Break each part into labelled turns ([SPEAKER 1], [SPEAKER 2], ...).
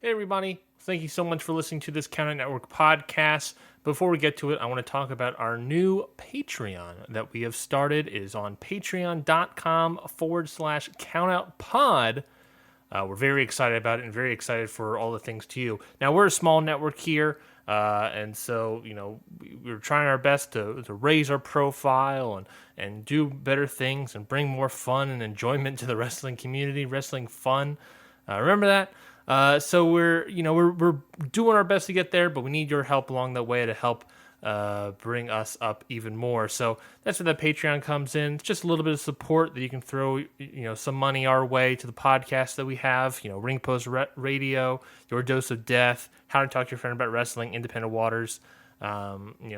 [SPEAKER 1] Hey everybody, thank you so much for listening to this Count Out Network podcast. Before we get to it, I want to talk about our new Patreon that we have started. It is on patreon.com/countoutpod. We're very excited about it and very excited for all the things to you. Now, we're a small network here, and so, we're trying our best to raise our profile and do better things and bring more fun and enjoyment to the wrestling community, wrestling fun. Remember that? So we're doing our best to get there, but we need your help along the way to help bring us up even more. So that's where the Patreon comes in. It's just a little bit of support that you can throw, some money our way to the podcast that we have. Ring Post Radio, Your Dose of Death, How to Talk to Your Friend About Wrestling, Independent Waters,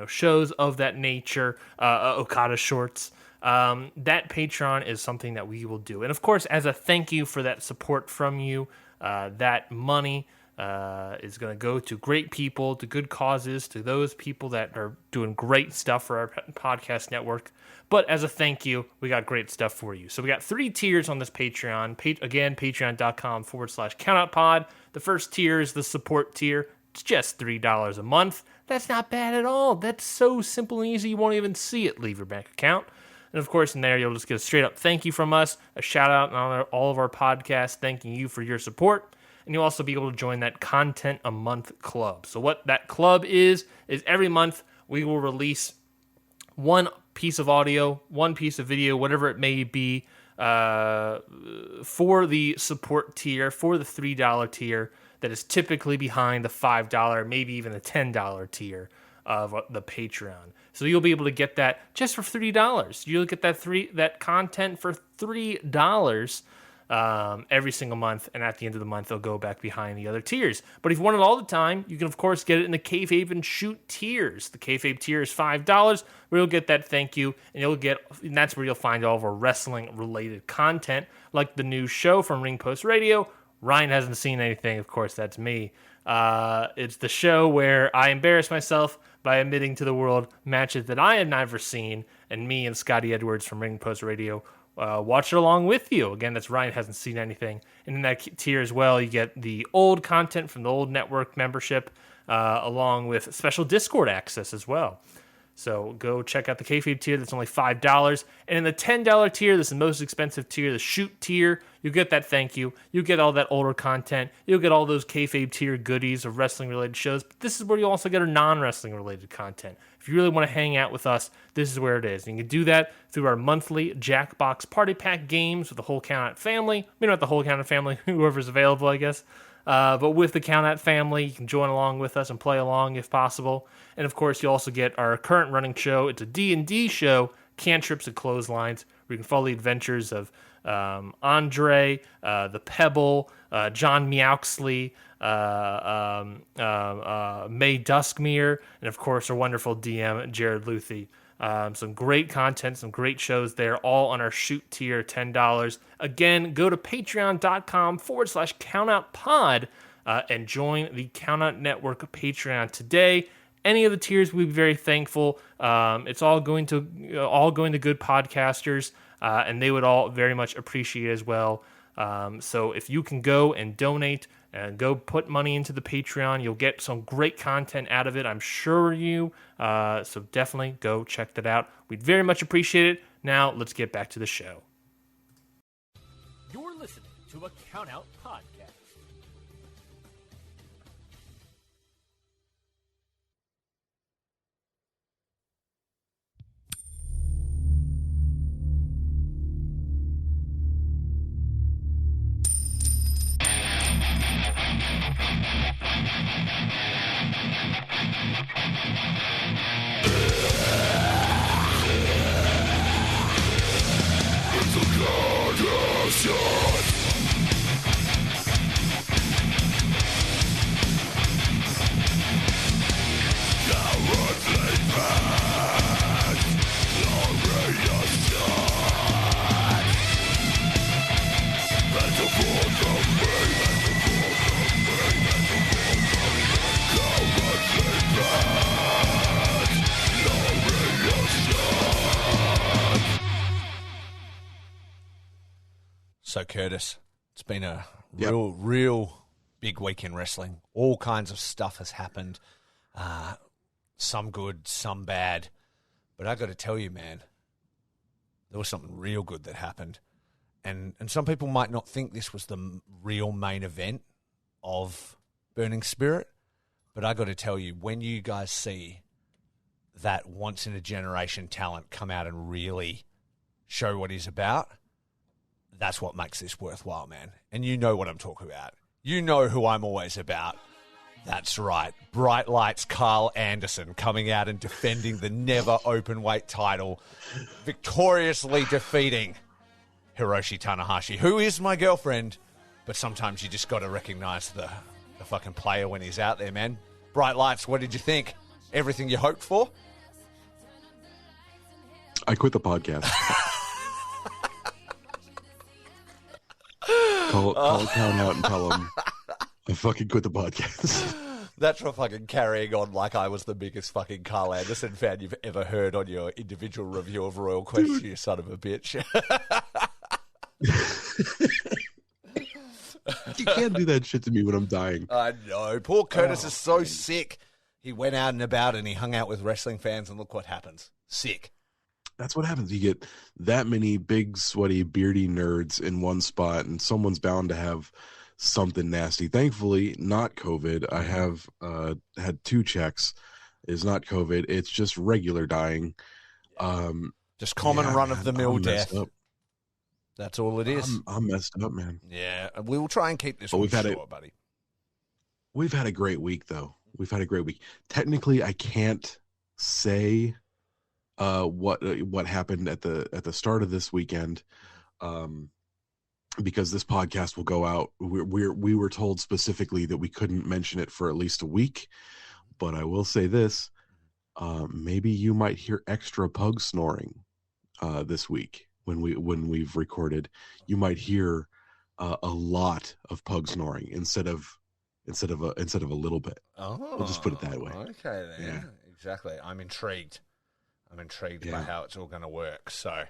[SPEAKER 1] shows of that nature, Okada shorts. That Patreon is something that we will do. And of course, as a thank you for that support from you, that money is going to go to great people, to good causes, to those people that are doing great stuff for our podcast network. But as a thank you, we got great stuff for you. So we got 3 tiers on this Patreon. Again, patreon.com/countoutpod. The first tier is the support tier. It's just $3 a month. That's not bad at all. That's so simple and easy, you won't even see it leave your bank account. And of course, in there, you'll just get a straight up thank you from us, a shout out on all of our podcasts, thanking you for your support. And you'll also be able to join that Content a Month Club. So what that club is every month we will release one piece of audio, one piece of video, whatever it may be, for the support tier, for the $3 tier that is typically behind the $5, maybe even the $10 tier of the Patreon. So you'll be able to get that just for $3. You'll get that content for $3 every single month, and at the end of the month, they'll go back behind the other tiers. But if you want it all the time, you can, of course, get it in the Kayfabe and Shoot tiers. The Kayfabe tier is $5, where you'll get that thank you, and that's where you'll find all of our wrestling-related content, like the new show from Ring Post Radio. Ryan hasn't seen anything, of course, that's me. It's the show where I embarrass myself by admitting to the world matches that I had never seen, and me and Scotty Edwards from Ring Post Radio watch it along with you. Again, that's Ryan hasn't seen anything. And in that tier as well, you get the old content from the old network membership, along with special Discord access as well. So go check out the Kayfabe tier. That's only $5. And in the $10 tier, this is the most expensive tier, the Shoot tier, you get that thank you. You get all that older content. You'll get all those Kayfabe tier goodies of wrestling-related shows. But this is where you also get our non-wrestling-related content. If you really want to hang out with us, this is where it is. And you can do that through our monthly Jackbox Party Pack games with the whole Count Out family. Maybe not the whole Count Out family, whoever's available, I guess. But with the Count Out family, you can join along with us and play along if possible. And of course, you also get our current running show. It's a D&D show, Cantrips and Clotheslines, where you can follow the adventures of Andre, the Pebble, John Meowxley, May Duskmere, and of course, our wonderful DM, Jared Luthi. Some great content, some great shows there, all on our Shoot tier, $10. Again, go to patreon.com/countoutpod and join the Count Out Network Patreon today. Any of the tiers, we'd be very thankful. It's all going to good podcasters, and they would all very much appreciate it as well. So if you can go and donate and go put money into the Patreon, you'll get some great content out of it, I'm sure you. So definitely go check that out. We'd very much appreciate it. Now, let's get back to the show.
[SPEAKER 2] You're listening to a Count Out podcast.
[SPEAKER 3] So, Curtis, it's been a real big week in wrestling. All kinds of stuff has happened. Some good, some bad. But I got to tell you, man, there was something real good that happened. And some people might not think this was the real main event of Burning Spirit. But I got to tell you, when you guys see that once-in-a-generation talent come out and really show what he's about, that's what makes this worthwhile, man. And you know what I'm talking about. You know who I'm always about. That's right. Bright Lights Carl Anderson coming out and defending the never open weight title, victoriously defeating Hiroshi Tanahashi, who is my girlfriend, but sometimes you just got to recognize the fucking player when he's out there, man. Bright Lights, what did you think? Everything you hoped for?
[SPEAKER 4] I quit the podcast. Call Count out and tell him I fucking quit the podcast.
[SPEAKER 3] That's for fucking carrying on like I was the biggest fucking Carl Anderson fan you've ever heard on your individual review of Royal Quest, you son of a bitch.
[SPEAKER 4] You can't do that shit to me when I'm dying.
[SPEAKER 3] I know. Poor Curtis is so sick. He went out and about and he hung out with wrestling fans, and look what happens. Sick.
[SPEAKER 4] That's what happens. You get that many big, sweaty, beardy nerds in one spot, and someone's bound to have something nasty. Thankfully, not COVID. I have had 2 checks. It's not COVID. It's just regular dying.
[SPEAKER 3] Just common run-of-the-mill death.
[SPEAKER 4] Up.
[SPEAKER 3] That's all it is.
[SPEAKER 4] I'm messed up, man.
[SPEAKER 3] Yeah, we will try and keep this one short, buddy.
[SPEAKER 4] We've had a great week, though. We've had a great week. Technically, I can't say what happened at the start of this weekend, because this podcast will go out. We were told specifically that we couldn't mention it for at least a week, but I will say this: maybe you might hear extra pug snoring this week when we've recorded. You might hear a lot of pug snoring instead of a little bit.
[SPEAKER 3] Oh,
[SPEAKER 4] we'll just put it that way.
[SPEAKER 3] Okay, then.
[SPEAKER 4] Yeah.
[SPEAKER 3] Exactly. I'm intrigued by how it's all going to work. So,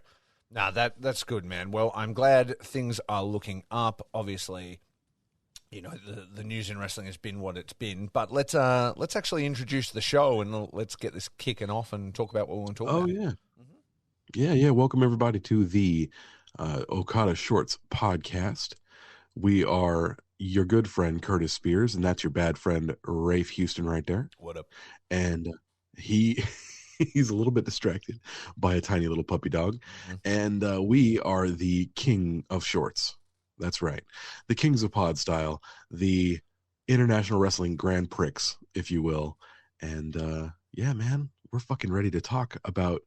[SPEAKER 3] that's good, man. Well, I'm glad things are looking up. Obviously, you know, the news in wrestling has been what it's been. But let's actually introduce the show and let's get this kicking off and talk about what we want to talk about.
[SPEAKER 4] Oh yeah. Yeah. Welcome everybody to the Okada Shorts podcast. We are your good friend Curtis Spears, and that's your bad friend Rafe Houston right there.
[SPEAKER 3] What up?
[SPEAKER 4] And he's a little bit distracted by a tiny little puppy dog. And we are the king of shorts. That's right. The kings of pod style, the international wrestling Grand Prix, if you will. And yeah, man, we're fucking ready to talk about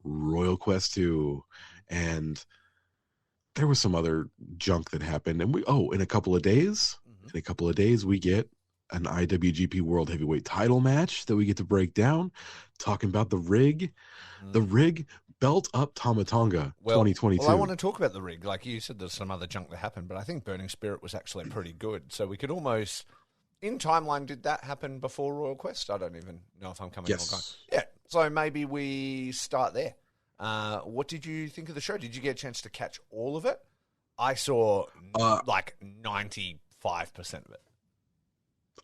[SPEAKER 4] Royal Quest 2. And there was some other junk that happened. And in a couple of days, we get an IWGP World Heavyweight title match that we get to break down, talking about the rig belt up Tamatonga 2022.
[SPEAKER 3] Well, I want to talk about the rig. Like you said, there's some other junk that happened, but I think Burning Spirit was actually pretty good. So we could almost, in timeline, did that happen before Royal Quest? I don't even know if I'm coming or going. Yeah, so maybe we start there. What did you think of the show? Did you get a chance to catch all of it? I saw like 95% of it.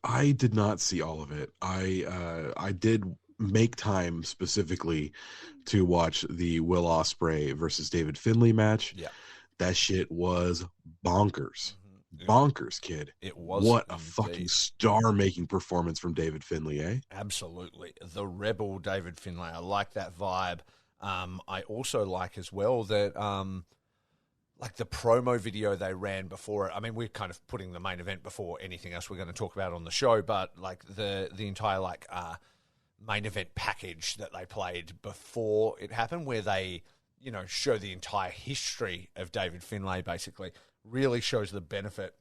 [SPEAKER 4] I did not see all of it. I did make time specifically to watch the Will Ospreay versus David Finlay match.
[SPEAKER 3] Yeah,
[SPEAKER 4] that shit was bonkers. Bonkers, kid.
[SPEAKER 3] It was.
[SPEAKER 4] What a
[SPEAKER 3] indeed.
[SPEAKER 4] fucking star-making performance from David Finlay, eh?
[SPEAKER 3] Absolutely, the rebel David Finlay. I like that vibe. I also like as well that like the promo video they ran before it. I mean, we're kind of putting the main event before anything else we're going to talk about on the show, but like the entire like main event package that they played before it happened, where they, you know, show the entire history of David Finlay, basically really shows the benefit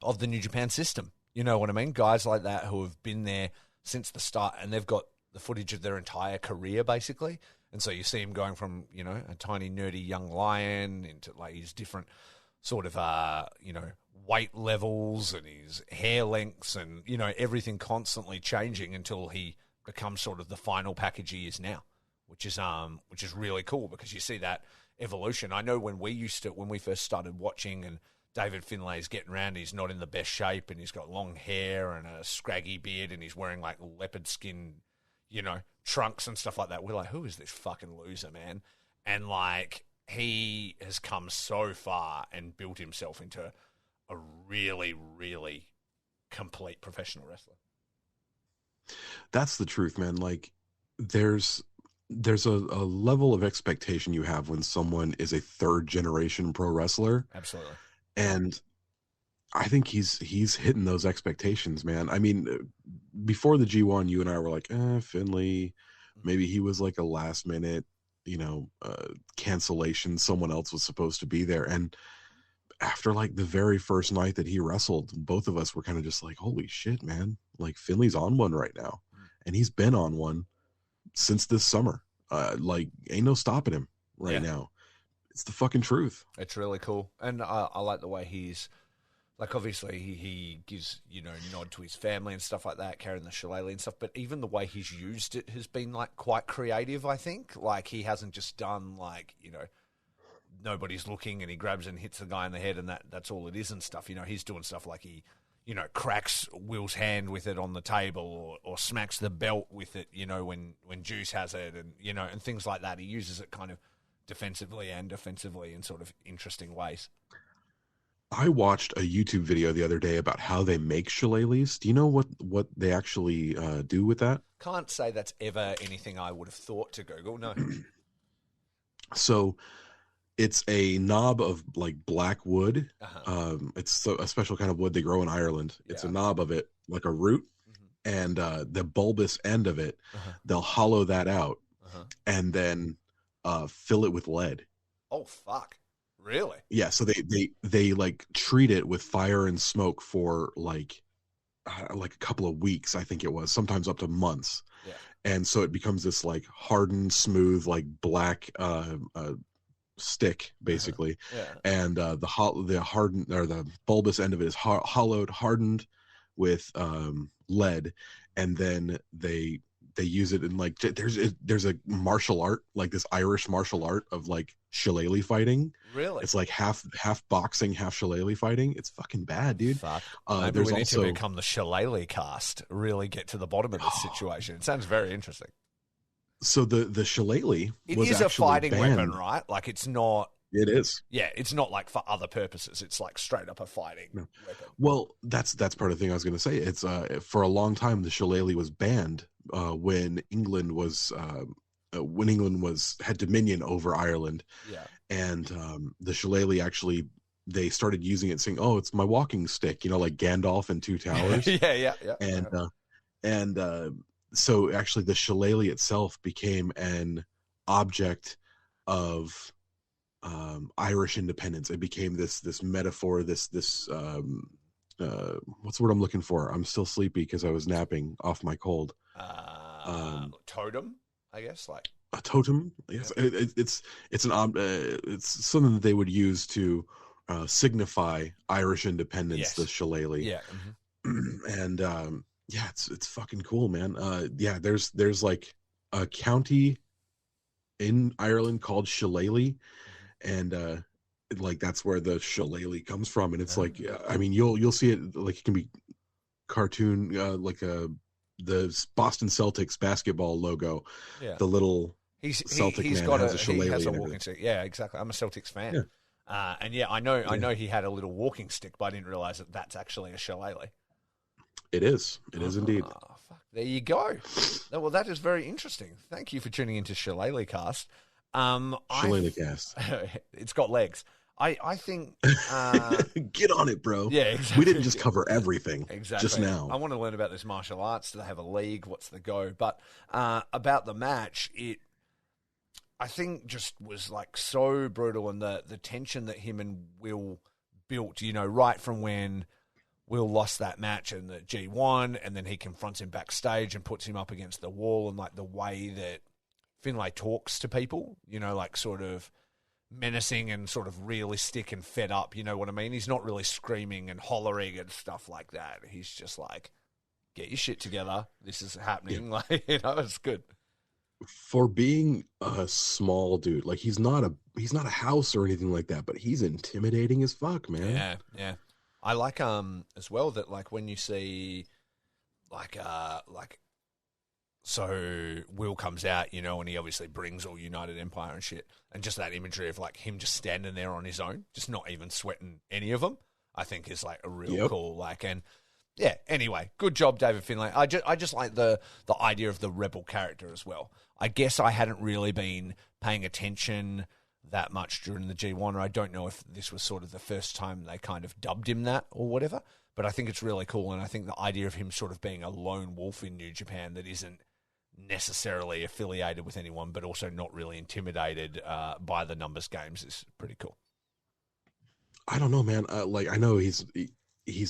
[SPEAKER 3] of the New Japan system. You know what I mean? Guys like that who have been there since the start, and they've got the footage of their entire career, basically. And so you see him going from, you know, a tiny, nerdy young lion into like his different sort of, you know, weight levels and his hair lengths and, you know, everything constantly changing until he becomes sort of the final package he is now, which is really cool because you see that evolution. I know when we first started watching and David Finlay's getting around, he's not in the best shape, and he's got long hair and a scraggy beard, and he's wearing like leopard skin, trunks and stuff like that. We're like, who is this fucking loser, man? And like, he has come so far and built himself into a really, really complete professional wrestler.
[SPEAKER 4] That's the truth, man. Like, there's a level of expectation you have when someone is a third generation pro wrestler.
[SPEAKER 3] Absolutely.
[SPEAKER 4] And I think he's hitting those expectations, man. I mean, before the G1, you and I were like, Finlay, maybe he was like a last minute, cancellation. Someone else was supposed to be there. And after like the very first night that he wrestled, both of us were kind of just like, holy shit, man. Like, Finlay's on one right now. And he's been on one since this summer. Like, ain't no stopping him right now. It's the fucking truth.
[SPEAKER 3] It's really cool. And I like the way he's, like, obviously he gives, nod to his family and stuff like that, carrying the shillelagh and stuff, but even the way he's used it has been, like, quite creative, I think. Like, he hasn't just done, like, nobody's looking and he grabs and hits the guy in the head and that's all it is and stuff. He's doing stuff like he, cracks Will's hand with it on the table or smacks the belt with it, when Juice has it and things like that. He uses it kind of defensively and offensively in sort of interesting ways.
[SPEAKER 4] I watched a YouTube video the other day about how they make shillelaghs. Do you know what they actually do with that?
[SPEAKER 3] Can't say that's ever anything I would have thought to Google, no.
[SPEAKER 4] So it's a knob of like black wood.
[SPEAKER 3] Uh-huh.
[SPEAKER 4] It's a special kind of wood they grow in Ireland. It's a knob of it, like a root, and the bulbous end of it, they'll hollow that out and then fill it with lead.
[SPEAKER 3] Oh fuck! Really?
[SPEAKER 4] Yeah. So they like treat it with fire and smoke for like a couple of weeks, I think it was, sometimes up to months.
[SPEAKER 3] Yeah.
[SPEAKER 4] And so it becomes this like hardened, smooth, like black stick, basically.
[SPEAKER 3] Yeah.
[SPEAKER 4] And the hardened or the bulbous end of it is hollowed, hardened with lead, and then they use it in like there's a martial art, like this Irish martial art of like shillelagh fighting.
[SPEAKER 3] Really?
[SPEAKER 4] It's like half boxing, half shillelagh fighting. It's fucking bad, dude.
[SPEAKER 3] Fuck. Maybe we need to become the Shillelagh cast. Really get to the bottom of this situation. It sounds very interesting.
[SPEAKER 4] So the shillelagh was
[SPEAKER 3] is a
[SPEAKER 4] actually
[SPEAKER 3] fighting
[SPEAKER 4] banned.
[SPEAKER 3] weapon, right? Like, it's not.
[SPEAKER 4] It is.
[SPEAKER 3] Yeah, it's not like for other purposes. It's like straight up a fighting weapon.
[SPEAKER 4] Well, that's part of the thing I was going to say. It's for a long time the shillelagh was banned when England had dominion over Ireland.
[SPEAKER 3] Yeah.
[SPEAKER 4] And the shillelagh actually, they started using it, saying, "Oh, it's my walking stick," like Gandalf in Two Towers.
[SPEAKER 3] yeah.
[SPEAKER 4] And so actually the shillelagh itself became an object of Irish independence. It became this metaphor, this what's the word I'm looking for? I'm still sleepy because I was napping off my cold.
[SPEAKER 3] Totem, I guess, like
[SPEAKER 4] a totem. Yes,
[SPEAKER 3] yeah.
[SPEAKER 4] It's it's something that they would use to signify Irish independence.
[SPEAKER 3] Yes.
[SPEAKER 4] The shillelagh.
[SPEAKER 3] Yeah.
[SPEAKER 4] And yeah, it's fucking cool, man. Yeah, there's like a county in Ireland called Shillelagh, and like that's where the shillelagh comes from. And it's like, I mean, you'll see it, like it can be cartoon, like the Boston Celtics basketball logo.
[SPEAKER 3] Yeah,
[SPEAKER 4] the little
[SPEAKER 3] he's
[SPEAKER 4] Celtic man
[SPEAKER 3] got
[SPEAKER 4] has a shillelagh.
[SPEAKER 3] He has a
[SPEAKER 4] and
[SPEAKER 3] walking stick. Yeah, exactly. I'm a Celtics fan.
[SPEAKER 4] Yeah.
[SPEAKER 3] And yeah, I know he had a little walking stick, but I didn't realize that that's actually a shillelagh.
[SPEAKER 4] It is indeed.
[SPEAKER 3] Oh, fuck. There you go. Well, that is very interesting. Thank you for tuning into Shillelagh Cast.
[SPEAKER 4] Shillelagh Cast.
[SPEAKER 3] It's got legs. I think...
[SPEAKER 4] Get on it, bro.
[SPEAKER 3] Yeah, exactly.
[SPEAKER 4] We didn't just cover everything
[SPEAKER 3] exactly.
[SPEAKER 4] just now.
[SPEAKER 3] I want to learn about this martial arts. Do they have a league? What's the go? But about the match, I think just was like so brutal, and the tension that him and Will built, right from when Will lost that match and the G1, and then he confronts him backstage and puts him up against the wall, and like the way that Finlay talks to people, like sort of menacing and sort of realistic and fed up, you know what I mean? He's not really screaming and hollering and stuff like that. He's just like, get your shit together. This is happening. Yeah. Like, it's good.
[SPEAKER 4] For being a small dude, like he's not a house or anything like that, but he's intimidating as fuck, man.
[SPEAKER 3] Yeah, yeah. I like as well that like when you see like so Will comes out, you know, and he obviously brings all United Empire and shit, and just that imagery of like him just standing there on his own, just not even sweating any of them, I think is like a real cool like. And yeah, anyway, good job, David Finlay. I just like the idea of the rebel character as well. I guess I hadn't really been paying attention that much during the G1, or I don't know if this was sort of the first time they kind of dubbed him that or whatever, but I think it's really cool, and I think the idea of him sort of being a lone wolf in New Japan that isn't necessarily affiliated with anyone, but also not really intimidated by the numbers games is pretty cool.
[SPEAKER 4] I don't know, man. Like I know he's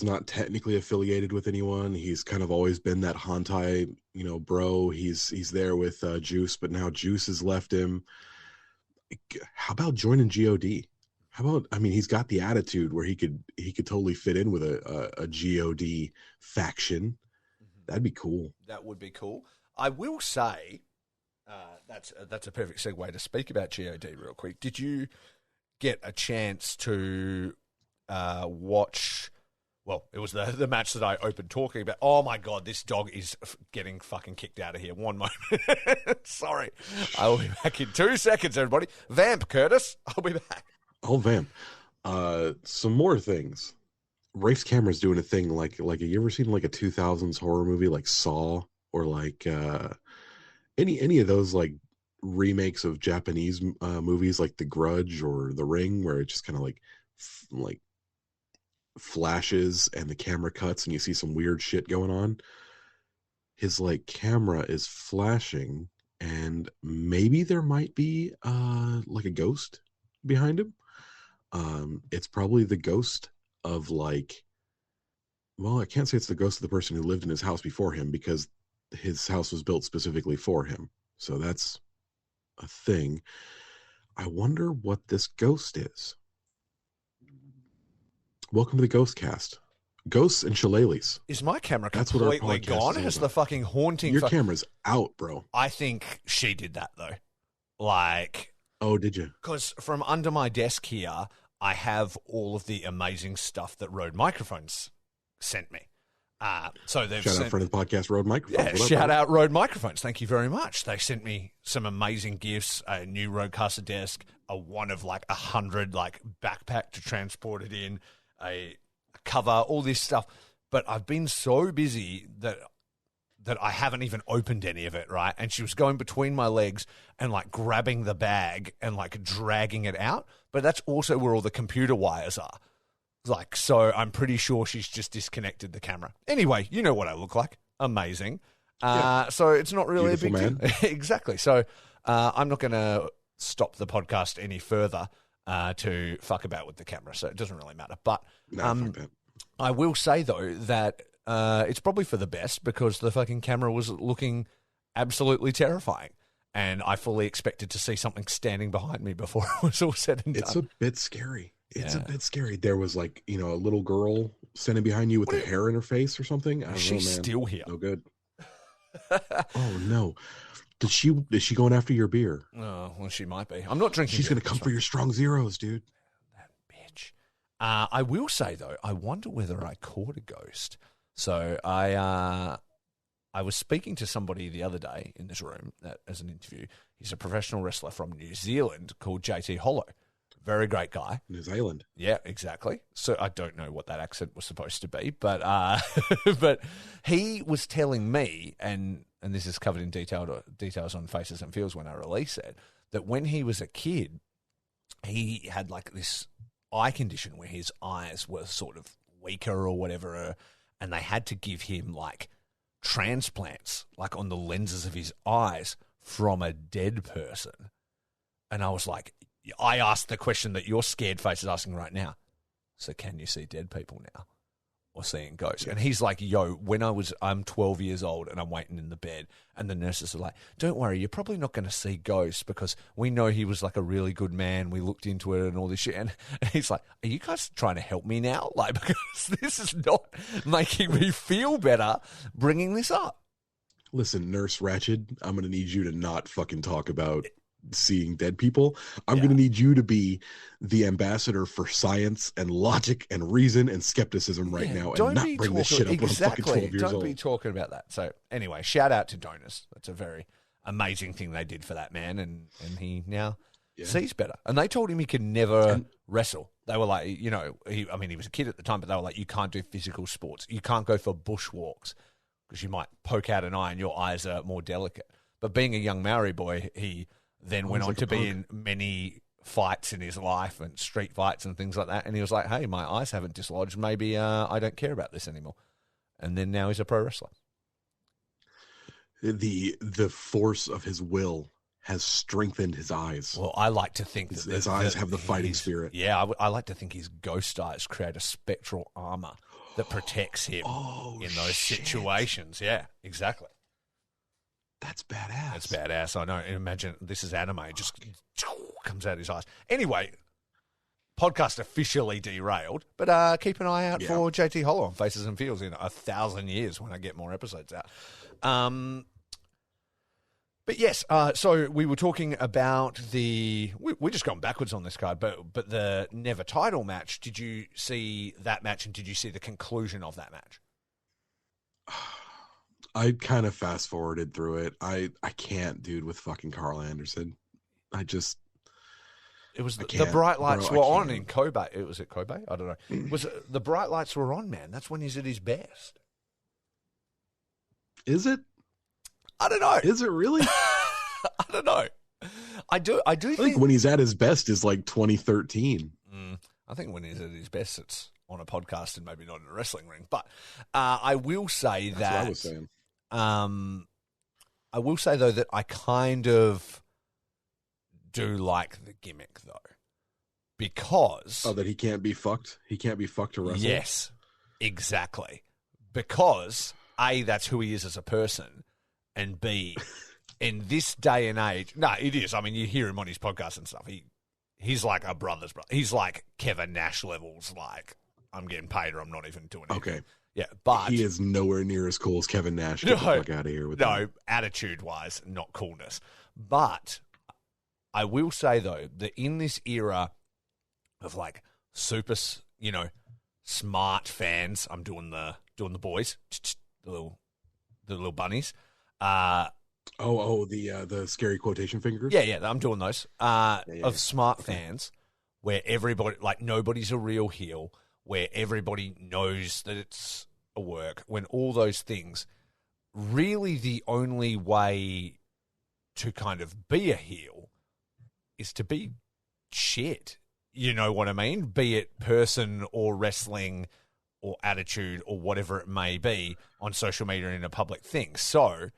[SPEAKER 4] not technically affiliated with anyone. He's kind of always been that Hantai, bro. He's there with Juice, but now Juice has left him. How about joining God? How about, I mean, he's got the attitude where he could totally fit in with a God faction. That'd be cool.
[SPEAKER 3] That would be cool. I will say that's a perfect segue to speak about God real quick. Did you get a chance to watch? Well, it was the match that I opened talking about. Oh my God, this dog is getting fucking kicked out of here. One moment. Sorry. I will be back in 2 seconds, everybody. Vamp, Curtis. I'll be back.
[SPEAKER 4] Oh, Vamp. Some more things. Rafe's Camera's doing a thing like have you ever seen like a 2000s horror movie like Saw or like any of those like remakes of Japanese movies like The Grudge or The Ring, where it just kind of like flashes and the camera cuts and you see some weird shit going on. His like camera is flashing and maybe there might be like a ghost behind him. It's probably the ghost of like, well, I can't say it's the ghost of the person who lived in his house before him because his house was built specifically for him. So that's a thing. I wonder what this ghost is. Welcome to the Ghost Cast. Ghosts and Shillelaghs.
[SPEAKER 3] Is my camera
[SPEAKER 4] That's what our
[SPEAKER 3] completely
[SPEAKER 4] podcast
[SPEAKER 3] gone?
[SPEAKER 4] is
[SPEAKER 3] Has
[SPEAKER 4] about.
[SPEAKER 3] the fucking haunting...
[SPEAKER 4] Your camera's out, bro.
[SPEAKER 3] I think she did that, though. Like...
[SPEAKER 4] Oh, did you?
[SPEAKER 3] Because from under my desk here, I have all of the amazing stuff that Rode Microphones sent me. So they've
[SPEAKER 4] Shout out friend of the podcast, Rode Microphones.
[SPEAKER 3] Yeah,
[SPEAKER 4] What up,
[SPEAKER 3] shout
[SPEAKER 4] bro?
[SPEAKER 3] out Rode Microphones. Thank you very much. They sent me some amazing gifts, a new Rodecaster desk, a one of like 100 like backpack to transport it in, a cover, all this stuff. But I've been so busy that I haven't even opened any of it, right? And she was going between my legs and like grabbing the bag and like dragging it out. But that's also where all the computer wires are. Like, so I'm pretty sure she's just disconnected the camera. Anyway, you know what I look like. Amazing.
[SPEAKER 4] Yeah.
[SPEAKER 3] So it's not really
[SPEAKER 4] Beautiful
[SPEAKER 3] a big deal. Exactly. So I'm not going to stop the podcast any further to fuck about with the camera. So it doesn't really matter. But
[SPEAKER 4] Fuck that.
[SPEAKER 3] I will say, though, that it's probably for the best because the fucking camera was looking absolutely terrifying. And I fully expected to see something standing behind me before it was all said and done.
[SPEAKER 4] It's a bit scary. It's
[SPEAKER 3] Yeah.
[SPEAKER 4] a bit scary. There was like, a little girl standing behind you with the hair in her face or something. I don't know,
[SPEAKER 3] She's
[SPEAKER 4] man.
[SPEAKER 3] still here.
[SPEAKER 4] No good. Oh no. Is she going after your beer?
[SPEAKER 3] Oh, well, she might be. I'm not drinking.
[SPEAKER 4] She's
[SPEAKER 3] beer.
[SPEAKER 4] going to come for your strong zeros, dude.
[SPEAKER 3] That bitch. I will say, though, I wonder whether I caught a ghost. So I was speaking to somebody the other day in this room as an interview. He's a professional wrestler from New Zealand called JT Hollow. Very great guy.
[SPEAKER 4] New Zealand.
[SPEAKER 3] Yeah, exactly. So I don't know what that accent was supposed to be, but but he was telling me, and this is covered in details on Faces and Feels when I release it, that when he was a kid, he had like this eye condition where his eyes were sort of weaker or whatever, and they had to give him like transplants, like on the lenses of his eyes from a dead person. And I was like, I asked the question that your scared face is asking right now. So can you see dead people now or seeing ghosts? And he's like, yo, I'm 12 years old and I'm waiting in the bed. And the nurses are like, don't worry, you're probably not going to see ghosts because we know he was like a really good man. We looked into it and all this shit. And he's like, are you guys trying to help me now? Like, because this is not making me feel better bringing this up.
[SPEAKER 4] Listen, Nurse Ratched, I'm gonna need you to not fucking talk about seeing dead people. I'm
[SPEAKER 3] Yeah.
[SPEAKER 4] gonna need you to be the ambassador for science and logic and reason and skepticism right now, and not bring this shit up when I'm fucking 12 years
[SPEAKER 3] Don't
[SPEAKER 4] old.
[SPEAKER 3] be talking about that. So anyway, shout out to donors. That's a very amazing thing they did for that man, and he now sees better. And they told him he could never wrestle. They were like, he was a kid at the time, but they were like, you can't do physical sports. You can't go for bushwalks because you might poke out an eye and your eyes are more delicate. But being a young Maori boy, he then went on to be in many fights in his life and street fights and things like that. And he was like, hey, my eyes haven't dislodged. Maybe I don't care about this anymore. And then now he's a pro wrestler.
[SPEAKER 4] The force of his will has strengthened his eyes.
[SPEAKER 3] Well, I like to think
[SPEAKER 4] that his eyes have the fighting spirit.
[SPEAKER 3] Yeah, I like to think his ghost eyes create a spectral armor that protects him in those situations. Yeah, exactly.
[SPEAKER 4] That's badass.
[SPEAKER 3] That's badass. I know. Imagine this is anime. It just comes out his eyes. Anyway, podcast officially derailed, but keep an eye out for JT Hollow on Faces and Feels in 1,000 years when I get more episodes out. But yes, so we were talking about we're just going backwards on this card, but the Never title match. Did you see that match, and did you see the conclusion of that match?
[SPEAKER 4] I kind of fast forwarded through it. I can't, dude, with fucking Carl Anderson. It was
[SPEAKER 3] the bright lights were on in Kobe. Was it Kobe? I don't know. The bright lights were on, man? That's when he's at his best.
[SPEAKER 4] Is it?
[SPEAKER 3] I don't know.
[SPEAKER 4] Is it really?
[SPEAKER 3] I don't know. I think
[SPEAKER 4] when he's at his best is like 2013.
[SPEAKER 3] I think when he's at his best, it's on a podcast and maybe not in a wrestling ring. But I will say
[SPEAKER 4] That's
[SPEAKER 3] that
[SPEAKER 4] what I was saying.
[SPEAKER 3] I will say though that I kind of do like the gimmick though, because
[SPEAKER 4] that he can't be fucked. He can't be fucked to wrestle.
[SPEAKER 3] Yes, exactly. Because A, that's who he is as a person, and B, in this day and age, no, it is. I mean, you hear him on his podcast and stuff. He's like a brother's brother. He's like Kevin Nash levels. Like, I'm getting paid or I'm not even doing anything. Okay. Yeah, but
[SPEAKER 4] he is nowhere near as cool as Kevin Nash. Get the fuck out of here with that.
[SPEAKER 3] Attitude-wise, not coolness. But I will say though that in this era of like super, smart fans, I'm doing the boys, the little bunnies. The
[SPEAKER 4] scary quotation fingers.
[SPEAKER 3] Yeah, I'm doing those. Of smart fans, where everybody, like, nobody's a real heel, where everybody knows that it's a work, when all those things, really the only way to kind of be a heel is to be shit. You know what I mean? Be it person or wrestling or attitude or whatever it may be on social media and in a public thing. So,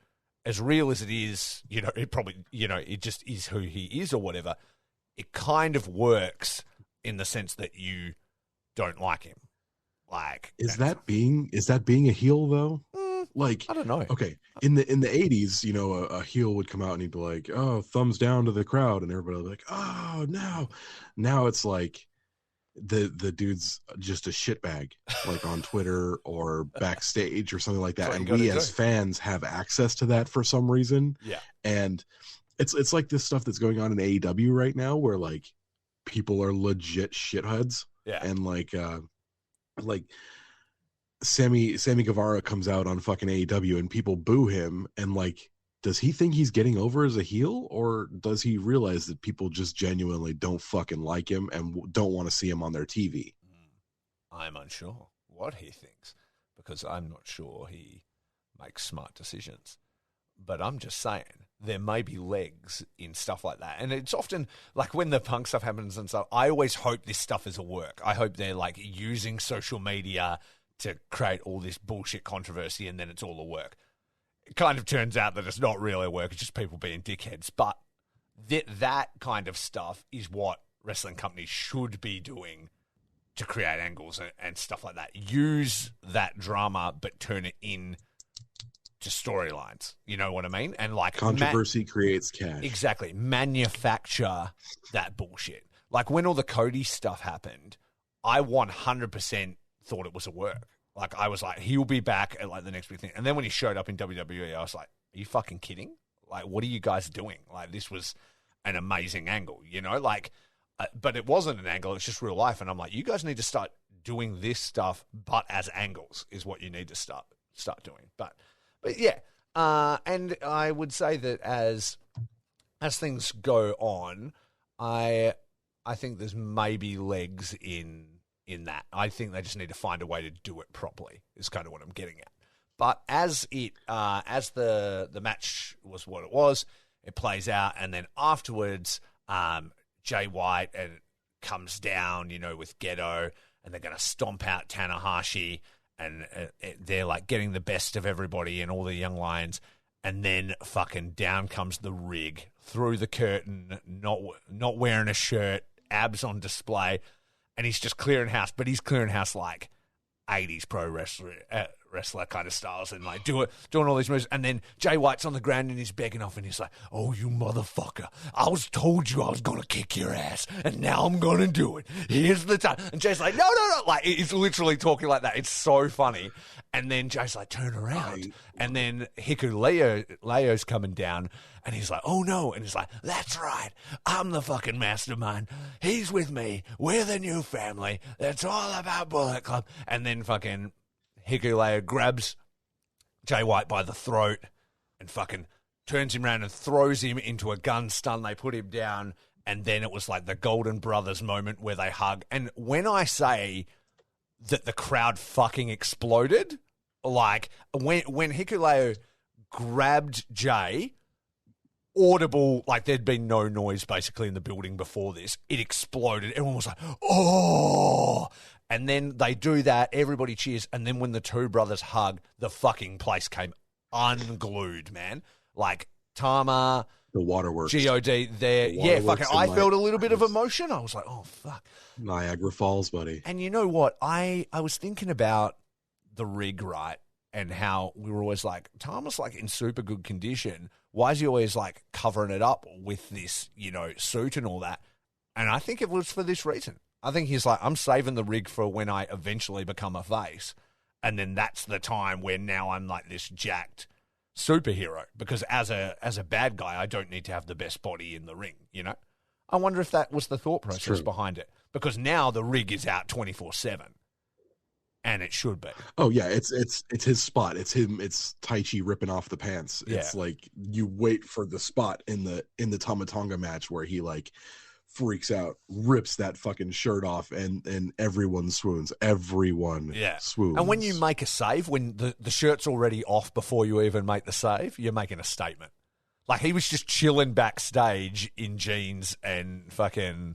[SPEAKER 3] as real as it is, it probably, it just is who he is or whatever. It kind of works in the sense that you don't like him. Like,
[SPEAKER 4] is that being a heel though? Like,
[SPEAKER 3] I don't know.
[SPEAKER 4] Okay, in the 80s, a heel would come out and he'd be like, "Oh, thumbs down to the crowd," and everybody would be like, "Oh, no." Now it's like the dude's just a shitbag, like on Twitter or backstage or something like that, and we as fans have access to that for some reason.
[SPEAKER 3] Yeah, and
[SPEAKER 4] it's like this stuff that's going on in AEW right now, where like people are legit shitheads.
[SPEAKER 3] Yeah,
[SPEAKER 4] and like Sammy Guevara comes out on fucking AEW and people boo him, and like, does he think he's getting over as a heel, or does he realize that people just genuinely don't fucking like him and don't want to see him on their TV?
[SPEAKER 3] I'm unsure what he thinks, because I'm not sure he makes smart decisions. But I'm just saying, there may be legs in stuff like that. And it's often, like, when the Punk stuff happens and stuff, I always hope this stuff is a work. I hope they're, like, using social media to create all this bullshit controversy, and then it's all a work. It kind of turns out that it's not really a work, it's just people being dickheads. But that kind of stuff is what wrestling companies should be doing to create angles and stuff like that. Use that drama, but turn it in to storylines. You know what I mean? And like,
[SPEAKER 4] controversy creates cash.
[SPEAKER 3] Exactly. Manufacture that bullshit. Like, when all the Cody stuff happened, I 100% thought it was a work. Like, I was like, he'll be back at like the next big thing. And then when he showed up in WWE, I was like, are you fucking kidding? Like, what are you guys doing? Like, this was an amazing angle, you know? Like, but it wasn't an angle. It's just real life. And I'm like, you guys need to start doing this stuff, but as angles is what you need to start doing. But yeah. And I would say that as things go on, I think there's maybe legs in that. I think they just need to find a way to do it properly, is kind of what I'm getting at. But as the match was what it was, it plays out, and then afterwards, Jay White comes down, you know, with Gedo, and they're going to stomp out Tanahashi, and they're like getting the best of everybody and all the young lions, and then fucking down comes the Rig through the curtain, not wearing a shirt, abs on display, and he's just clearing house, but he's clearing house like 80s pro wrestler kind of styles, and like doing all these moves. And then Jay White's on the ground and he's begging off, and he's like, "Oh, you motherfucker, I told you I was gonna kick your ass, and now I'm gonna do it. Here's the time." And Jay's like, no, like he's literally talking like that. It's so funny. And then Jay's like, "Turn around," and then Leo's coming down, and he's like, "Oh no," and he's like, "That's right, I'm the fucking mastermind. He's with me. We're the new family. That's all about Bullet Club." And then fucking Hikuleo grabs Jay White by the throat and fucking turns him around and throws him into a gun stun. They put him down, and then it was like the Golden Brothers moment where they hug. And when I say that the crowd fucking exploded, like when Hikuleo grabbed Jay, audible, like there'd been no noise basically in the building before this, it exploded. Everyone was like, "Oh!" And then they do that, everybody cheers, and then when the two brothers hug, the fucking place came unglued, man. Like Tama,
[SPEAKER 4] The waterworks.
[SPEAKER 3] God, there. Yeah, fucking, I felt a little bit of emotion. I was like, oh, fuck.
[SPEAKER 4] Niagara Falls, buddy.
[SPEAKER 3] And you know what? I was thinking about the Rig, right? And how we were always like, Tama's like in super good condition. Why is he always like covering it up with this, you know, suit and all that? And I think it was for this reason. I think he's like, I'm saving the Rig for when I eventually become a face. And then that's the time where now I'm like this jacked superhero. Because as a bad guy, I don't need to have the best body in the ring, you know? I wonder if that was the thought process behind it. Because now the Rig is out 24/7. And it should be.
[SPEAKER 4] Oh yeah, it's his spot. It's him. It's Taichi ripping off the pants. It's like you wait for the spot in the Tama Tonga match where he like freaks out, rips that fucking shirt off, and everyone swoons. Everyone swoons.
[SPEAKER 3] And when you make a save, when the shirt's already off before you even make the save, you're making a statement. Like he was just chilling backstage in jeans and fucking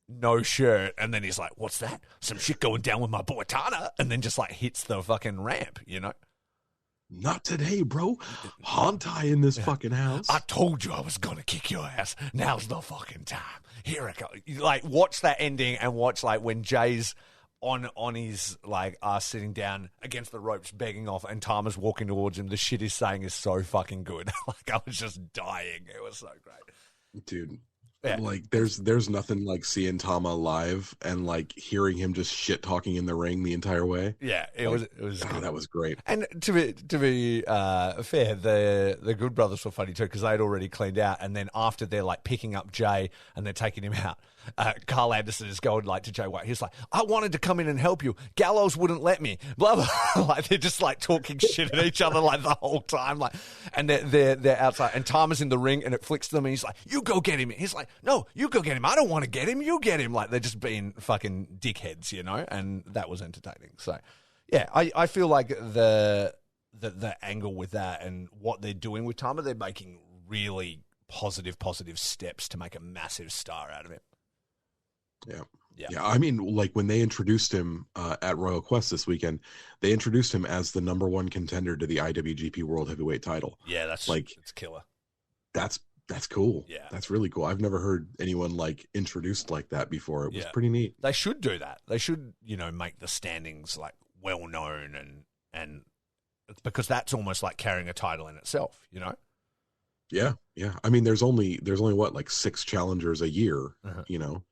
[SPEAKER 3] no shirt, and then he's like, "What's that? Some shit going down with my boy Tana," and then just like hits the fucking ramp, you know?
[SPEAKER 4] Not today, bro. Hantai in this fucking house.
[SPEAKER 3] I told you I was gonna kick your ass. Now's the fucking time. Here I go. Like, watch that ending and watch like when Jay's on his like ass sitting down against the ropes, begging off, and Tama's walking towards him. The shit he's saying is so fucking good. Like I was just dying. It was so great,
[SPEAKER 4] dude. Yeah. Like there's nothing like seeing Tama live and like hearing him just shit talking in the ring the entire way.
[SPEAKER 3] Yeah, it was
[SPEAKER 4] oh, that was great.
[SPEAKER 3] And to be fair, the Good Brothers were funny too because they'd already cleaned out, and then after they're like picking up Jay and they're taking him out, Carl Anderson is going like to Jay White. He's like, "I wanted to come in and help you. Gallows wouldn't let me." Blah blah. Like they're just like talking shit at each other like the whole time. Like, and they're outside, and Tama's in the ring, and it flicks to them, and he's like, "You go get him." He's like, "No, you go get him. I don't want to get him. You get him." Like they're just being fucking dickheads, you know. And that was entertaining. So, yeah, I feel like the angle with that and what they're doing with Tama, they're making really positive steps to make a massive star out of him.
[SPEAKER 4] Yeah. I mean, like when they introduced him at Royal Quest this weekend, they introduced him as the #1 contender to the IWGP World Heavyweight Title.
[SPEAKER 3] Yeah, that's like it's killer.
[SPEAKER 4] That's cool.
[SPEAKER 3] Yeah,
[SPEAKER 4] that's really cool. I've never heard anyone like introduced like that before. It was pretty neat.
[SPEAKER 3] They should do that. They should, you know, make the standings like well known and because that's almost like carrying a title in itself, you know.
[SPEAKER 4] Yeah. I mean, there's only what, like 6 challengers a year, you know.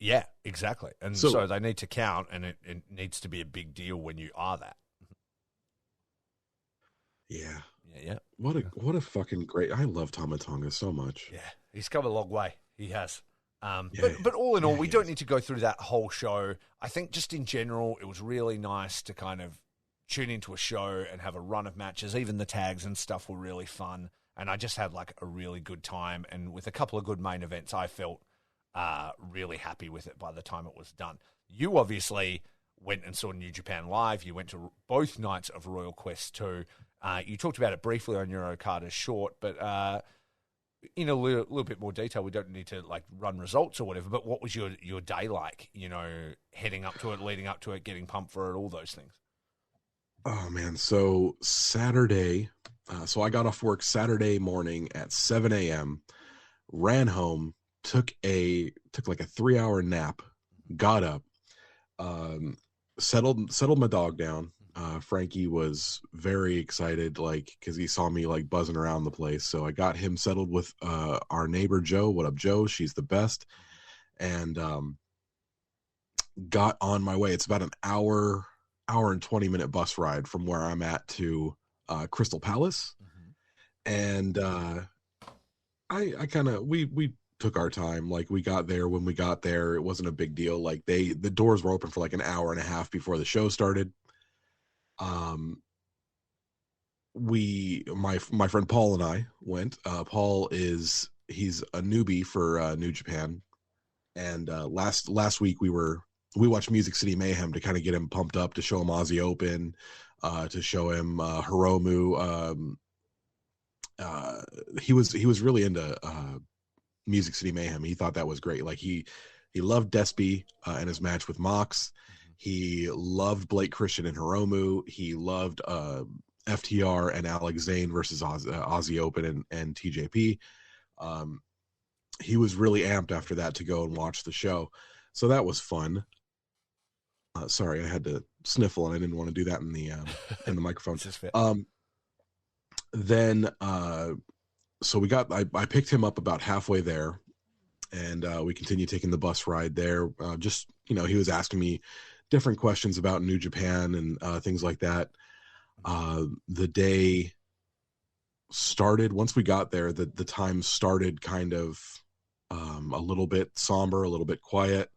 [SPEAKER 3] Yeah, exactly. And so they need to count, and it needs to be a big deal when you are that.
[SPEAKER 4] Yeah. what a fucking great. I love Tama Tonga so much.
[SPEAKER 3] Yeah, he's come a long way. He has.
[SPEAKER 4] Yeah,
[SPEAKER 3] But all in all,
[SPEAKER 4] yeah,
[SPEAKER 3] we
[SPEAKER 4] he
[SPEAKER 3] don't
[SPEAKER 4] is.
[SPEAKER 3] need to go through that whole show. I think just in general, it was really nice to kind of tune into a show and have a run of matches. Even the tags and stuff were really fun. And I just had like a really good time. And with a couple of good main events, I felt really happy with it by the time it was done. You obviously went and saw New Japan live. You went to both nights of Royal Quest 2. You talked about it briefly on your Okada short, but in a little bit more detail, we don't need to like run results or whatever, but what was your day like, heading up to it, leading up to it, getting pumped for it, all those things?
[SPEAKER 4] Oh man, so Saturday, so I got off work Saturday morning at 7 a.m., ran home, took like a 3-hour nap, got up, settled my dog down. Frankie was very excited, like, because he saw me like buzzing around the place. So I got him settled with our neighbor Joe. What up, Joe? She's the best. And got on my way. It's about an hour and 20-minute bus ride from where I'm at to Crystal Palace. And I kind of we took our time. Like, we got there when we got there. It wasn't a big deal. Like, the doors were open for like an hour and a half before the show started. My friend Paul and I went. Paul he's a newbie for New Japan, and last week we watched Music City Mayhem to kind of get him pumped up, to show him Aussie Open, to show him Hiromu. He was really into Music City Mayhem. He thought that was great. Like, he loved Despy and his match with Mox. He loved Blake Christian and Hiromu. He loved FTR and Alex Zane versus Aussie Open and TJP. He was really amped after that to go and watch the show. So that was fun. Sorry, I had to sniffle, and I didn't want to do that in the microphone. Then so I picked him up about halfway there, and we continued taking the bus ride there. Just, he was asking me different questions about New Japan and things like that. The day started, once we got there, the time started kind of a little bit somber, a little bit quiet.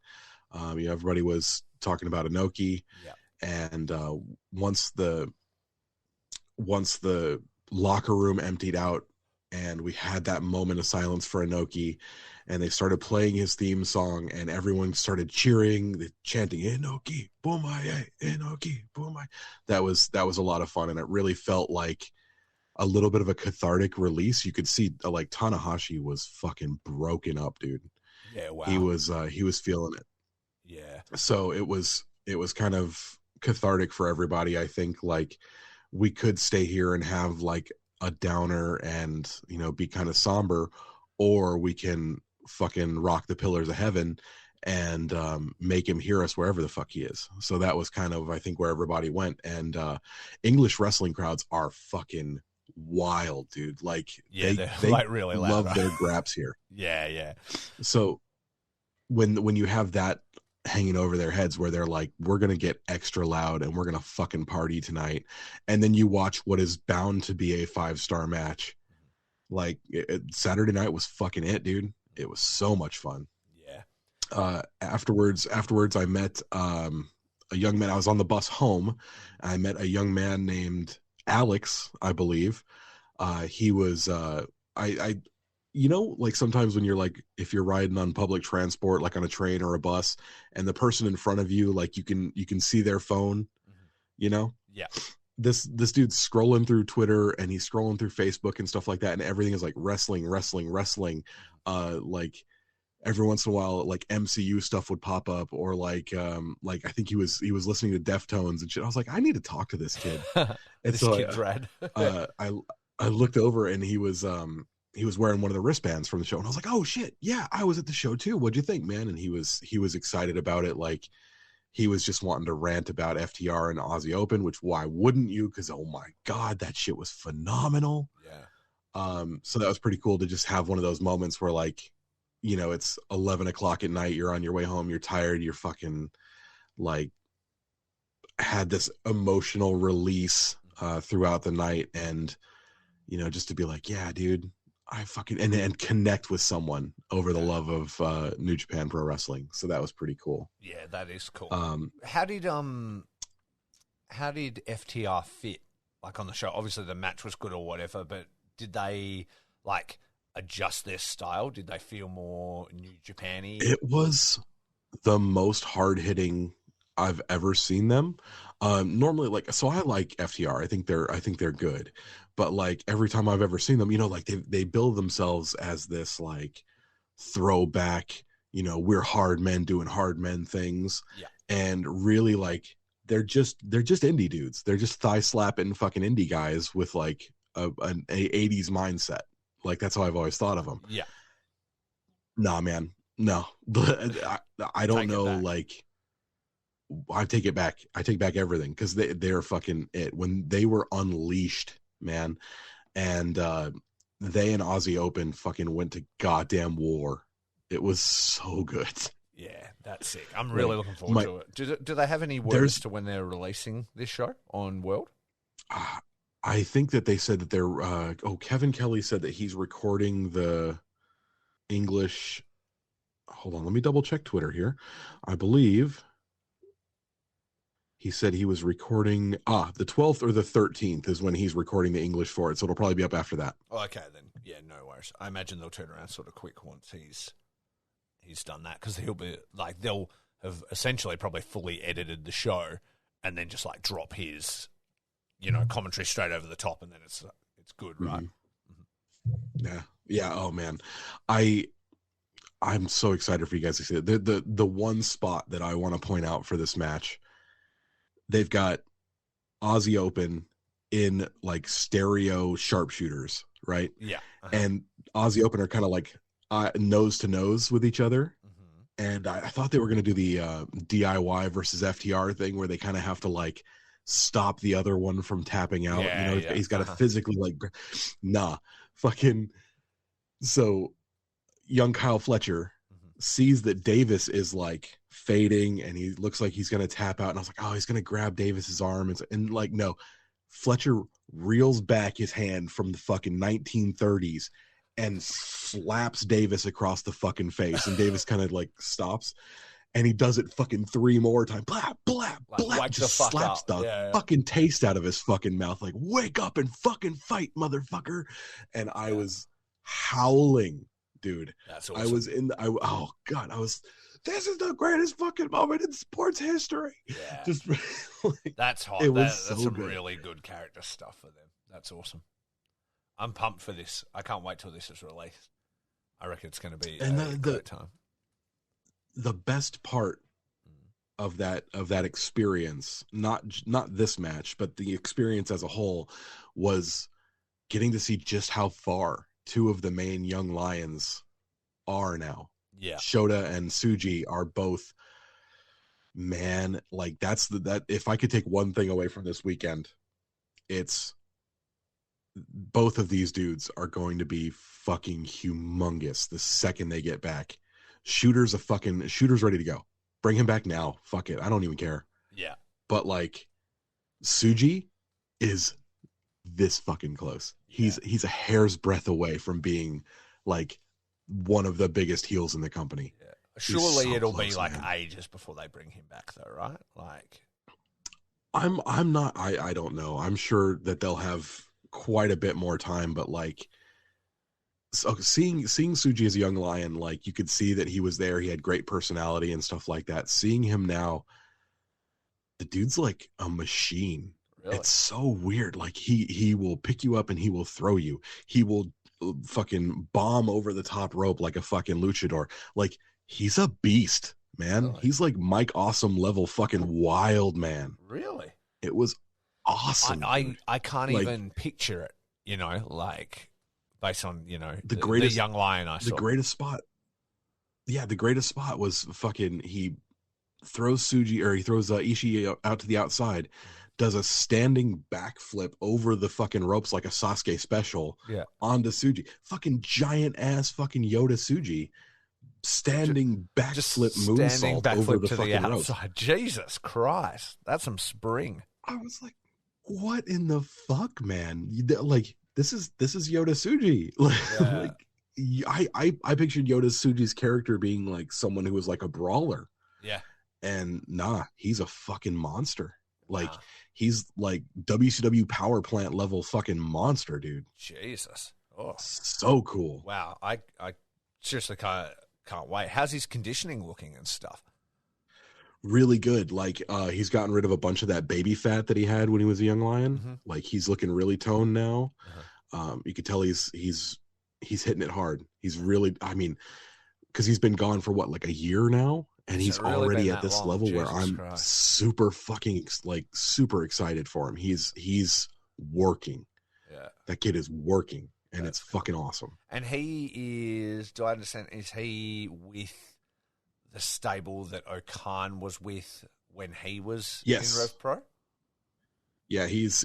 [SPEAKER 4] Everybody was talking about Inoki. Yeah. And once the locker room emptied out and we had that moment of silence for Inoki, and they started playing his theme song, and everyone started cheering, chanting Inoki, Bomaye, Inoki, Bomaye. That was a lot of fun, and it really felt like a little bit of a cathartic release. You could see like Tanahashi was fucking broken up, dude.
[SPEAKER 3] Yeah, wow.
[SPEAKER 4] He was feeling it.
[SPEAKER 3] Yeah.
[SPEAKER 4] So it was kind of cathartic for everybody. I think, like, we could stay here and have like a downer and, be kind of somber, or we can fucking rock the pillars of heaven and make him hear us wherever the fuck he is. So that was kind of, I think, where everybody went. And English wrestling crowds are fucking wild, dude. Like,
[SPEAKER 3] they like really loud,
[SPEAKER 4] love
[SPEAKER 3] right?
[SPEAKER 4] their graps here.
[SPEAKER 3] Yeah.
[SPEAKER 4] So when you have that hanging over their heads, where they're like, we're gonna get extra loud and we're gonna fucking party tonight, and then you watch what is bound to be a 5-star match, like, Saturday night was fucking it, dude. It was so much fun.
[SPEAKER 3] Yeah.
[SPEAKER 4] Afterwards I met a young man. I was on the bus home. I met a young man named Alex, I believe. He was like, sometimes when you're like, if you're riding on public transport, like on a train or a bus, and the person in front of you, like, you can see their phone,
[SPEAKER 3] Yeah.
[SPEAKER 4] This dude's scrolling through Twitter, and he's scrolling through Facebook and stuff like that, and everything is like wrestling. Like, every once in a while, like, MCU stuff would pop up, or like I think he was listening to Deftones and shit. I was like, I need to talk to this kid.
[SPEAKER 3] This kid's rad.
[SPEAKER 4] I looked over, and he was wearing one of the wristbands from the show, and I was like, oh shit, yeah, I was at the show too. What'd you think, man? And he was excited about it. Like, he was just wanting to rant about FTR and Aussie Open, which, why wouldn't you? Because, oh my god, that shit was phenomenal.
[SPEAKER 3] Yeah.
[SPEAKER 4] So that was pretty cool to just have one of those moments where, like, it's 11 o'clock at night, you're on your way home, you're tired, you're fucking, like, had this emotional release throughout the night, and just to be like, yeah, dude, I fucking and connect with someone over the love of New Japan Pro Wrestling. So that was pretty cool.
[SPEAKER 3] Yeah, that is cool.
[SPEAKER 4] Um,
[SPEAKER 3] How did FTR fit like on the show? Obviously the match was good or whatever, but did they like adjust their style? Did they feel more New Japan-y?
[SPEAKER 4] it was the most hard hitting I've ever seen them. Normally, like, so I like FTR. I think they're good, but like every time I've ever seen them, like they build themselves as this like throwback. We're hard men doing hard men things,
[SPEAKER 3] Yeah.
[SPEAKER 4] and really like they're just indie dudes. They're just thigh slapping fucking indie guys with like an 80s mindset. Like that's how I've always thought of them.
[SPEAKER 3] Yeah.
[SPEAKER 4] Nah, man, no, I don't
[SPEAKER 3] Take it
[SPEAKER 4] know.
[SPEAKER 3] back.
[SPEAKER 4] Like I take it back. I take back everything because they're fucking it. When they were unleashed, man, and they and Aussie Open fucking went to goddamn war. It was so good.
[SPEAKER 3] Yeah, that's sick. I'm really looking forward to it. Do they have any word
[SPEAKER 4] There's-
[SPEAKER 3] as to when they're releasing this show on World?
[SPEAKER 4] I think that they said that they're. Kevin Kelly said that he's recording the English. Hold on, let me double check Twitter here. I believe he said he was recording. The 12th or the 13th is when he's recording the English for it. So it'll probably be up after that.
[SPEAKER 3] Oh, okay, then. Yeah, no worries. I imagine they'll turn around sort of quick once he's done that, because he'll be like, they'll have essentially probably fully edited the show and then just like drop his, commentary straight over the top, and then it's good, right?
[SPEAKER 4] Mm-hmm. Yeah. Oh man, I'm so excited for you guys to see it. The one spot that I want to point out for this match, they've got Aussie Open in like stereo sharpshooters, right?
[SPEAKER 3] Yeah.
[SPEAKER 4] And Aussie Open are kind of like nose to nose with each other. And I thought they were going to do the DIY versus FTR thing where they kind of have to like stop the other one from tapping out.
[SPEAKER 3] Yeah,
[SPEAKER 4] He's got to physically like, fucking. So young Kyle Fletcher sees that Davis is like fading and he looks like he's going to tap out. And I was like, oh, he's going to grab Davis's arm. And like, no, Fletcher reels back his hand from the fucking 1930s and slaps Davis across the fucking face. And Davis kind of like stops and he does it fucking 3 more times. Blah, blah, blah.
[SPEAKER 3] Like
[SPEAKER 4] just
[SPEAKER 3] the fuck
[SPEAKER 4] slaps
[SPEAKER 3] up.
[SPEAKER 4] the fucking taste out of his fucking mouth. Like, wake up and fucking fight, motherfucker. And I was howling, dude.
[SPEAKER 3] That's awesome.
[SPEAKER 4] I was oh God, this is the greatest fucking moment in sports history.
[SPEAKER 3] Yeah.
[SPEAKER 4] Just like,
[SPEAKER 3] That's hot.
[SPEAKER 4] It was
[SPEAKER 3] That's
[SPEAKER 4] so
[SPEAKER 3] some
[SPEAKER 4] good.
[SPEAKER 3] really good character stuff for them. That's awesome. I'm pumped for this. I can't wait till this is released. I reckon it's going to be
[SPEAKER 4] And
[SPEAKER 3] a great time.
[SPEAKER 4] The best part of that experience, not this match, but the experience as a whole, was getting to see just how far 2 of the main young lions are now.
[SPEAKER 3] Yeah.
[SPEAKER 4] Shota and Tsuji are both, man, like that if I could take one thing away from this weekend, it's both of these dudes are going to be fucking humongous the second they get back. Shooter's ready to go. Bring him back now. Fuck it. I don't even care.
[SPEAKER 3] Yeah.
[SPEAKER 4] But like Tsuji is this fucking close.
[SPEAKER 3] Yeah.
[SPEAKER 4] He's a hair's breadth away from being like one of the biggest heels in the company.
[SPEAKER 3] Yeah. Surely
[SPEAKER 4] so
[SPEAKER 3] it'll
[SPEAKER 4] close,
[SPEAKER 3] be like
[SPEAKER 4] man.
[SPEAKER 3] ages before they bring him back, though, right? Like,
[SPEAKER 4] I'm not. I don't know. I'm sure that they'll have quite a bit more time, but like, so seeing Tsuji as a young lion, like you could see that he was there. He had great personality and stuff like that. Seeing him now, the dude's like a machine.
[SPEAKER 3] really?
[SPEAKER 4] It's so weird. Like he will pick you up and he will throw you. He will fucking bomb over the top rope like a fucking luchador. Like he's a beast, man.
[SPEAKER 3] Really?
[SPEAKER 4] He's like Mike Awesome level fucking wild, man.
[SPEAKER 3] Really?
[SPEAKER 4] It was awesome.
[SPEAKER 3] I can't
[SPEAKER 4] Like-
[SPEAKER 3] even picture it, like based on,
[SPEAKER 4] The greatest-
[SPEAKER 3] young lion I
[SPEAKER 4] the
[SPEAKER 3] saw.
[SPEAKER 4] greatest spot. Yeah, the greatest spot was fucking he throws Tsuji, or he throws Ishii out to the outside, does a standing backflip over the fucking ropes like a Sasuke special
[SPEAKER 3] Yeah.
[SPEAKER 4] onto Tsuji. Fucking giant ass fucking Yoda Tsuji standing
[SPEAKER 3] Just
[SPEAKER 4] backflip
[SPEAKER 3] standing
[SPEAKER 4] moonsault over
[SPEAKER 3] backflip
[SPEAKER 4] the
[SPEAKER 3] to
[SPEAKER 4] fucking
[SPEAKER 3] the
[SPEAKER 4] ropes.
[SPEAKER 3] outside. Jesus Christ. That's some spring.
[SPEAKER 4] I was like, what in the fuck, man? Like this is Yoda Tsuji.
[SPEAKER 3] Yeah.
[SPEAKER 4] I pictured Yoda Tsuji's character being like someone who was like a brawler,
[SPEAKER 3] Yeah.
[SPEAKER 4] and nah, he's a fucking monster. Like
[SPEAKER 3] Wow.
[SPEAKER 4] he's like WCW power plant level fucking monster, dude.
[SPEAKER 3] Jesus. Oh,
[SPEAKER 4] So cool.
[SPEAKER 3] wow. I seriously can't wait. How's his conditioning looking and stuff?
[SPEAKER 4] Really good. Like he's gotten rid of a bunch of that baby fat that he had when he was a young lion.
[SPEAKER 3] Mhm.
[SPEAKER 4] Like he's looking really toned now.
[SPEAKER 3] Uh-huh.
[SPEAKER 4] You could tell he's hitting it hard. He's really, I mean, because he's been gone for what, like a year now, and
[SPEAKER 3] Has
[SPEAKER 4] he's
[SPEAKER 3] it really
[SPEAKER 4] already
[SPEAKER 3] been
[SPEAKER 4] at
[SPEAKER 3] that
[SPEAKER 4] this
[SPEAKER 3] long?
[SPEAKER 4] level where
[SPEAKER 3] Jesus
[SPEAKER 4] I'm
[SPEAKER 3] Christ.
[SPEAKER 4] super fucking like super excited for him. He's working.
[SPEAKER 3] Yeah.
[SPEAKER 4] That kid is working, and
[SPEAKER 3] That's
[SPEAKER 4] it's fucking awesome.
[SPEAKER 3] And he is, do I understand, is he with the stable that Okan was with when he was
[SPEAKER 4] Yes.
[SPEAKER 3] in Rev Pro?
[SPEAKER 4] Yeah, he's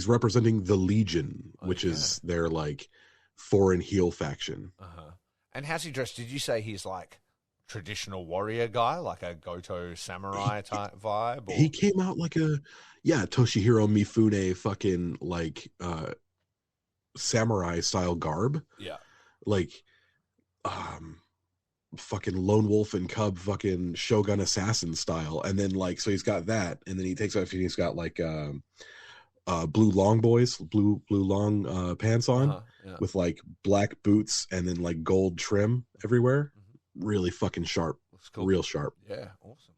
[SPEAKER 4] representing the Legion, which
[SPEAKER 3] Okay.
[SPEAKER 4] is their like foreign heel faction.
[SPEAKER 3] Uh-huh. And how's he dressed? Did you say he's like traditional warrior guy, like a Goto samurai type vibe? Or?
[SPEAKER 4] He came out like a Toshihiro Mifune fucking like samurai style garb.
[SPEAKER 3] Yeah.
[SPEAKER 4] Like fucking lone wolf and cub fucking shogun assassin style. And then like so he's got that, and then he takes off and he's got like blue long pants on
[SPEAKER 3] Uh-huh. Yeah.
[SPEAKER 4] with like black boots and then like gold trim everywhere. Really fucking sharp.
[SPEAKER 3] Looks cool.
[SPEAKER 4] Real sharp.
[SPEAKER 3] Yeah, awesome.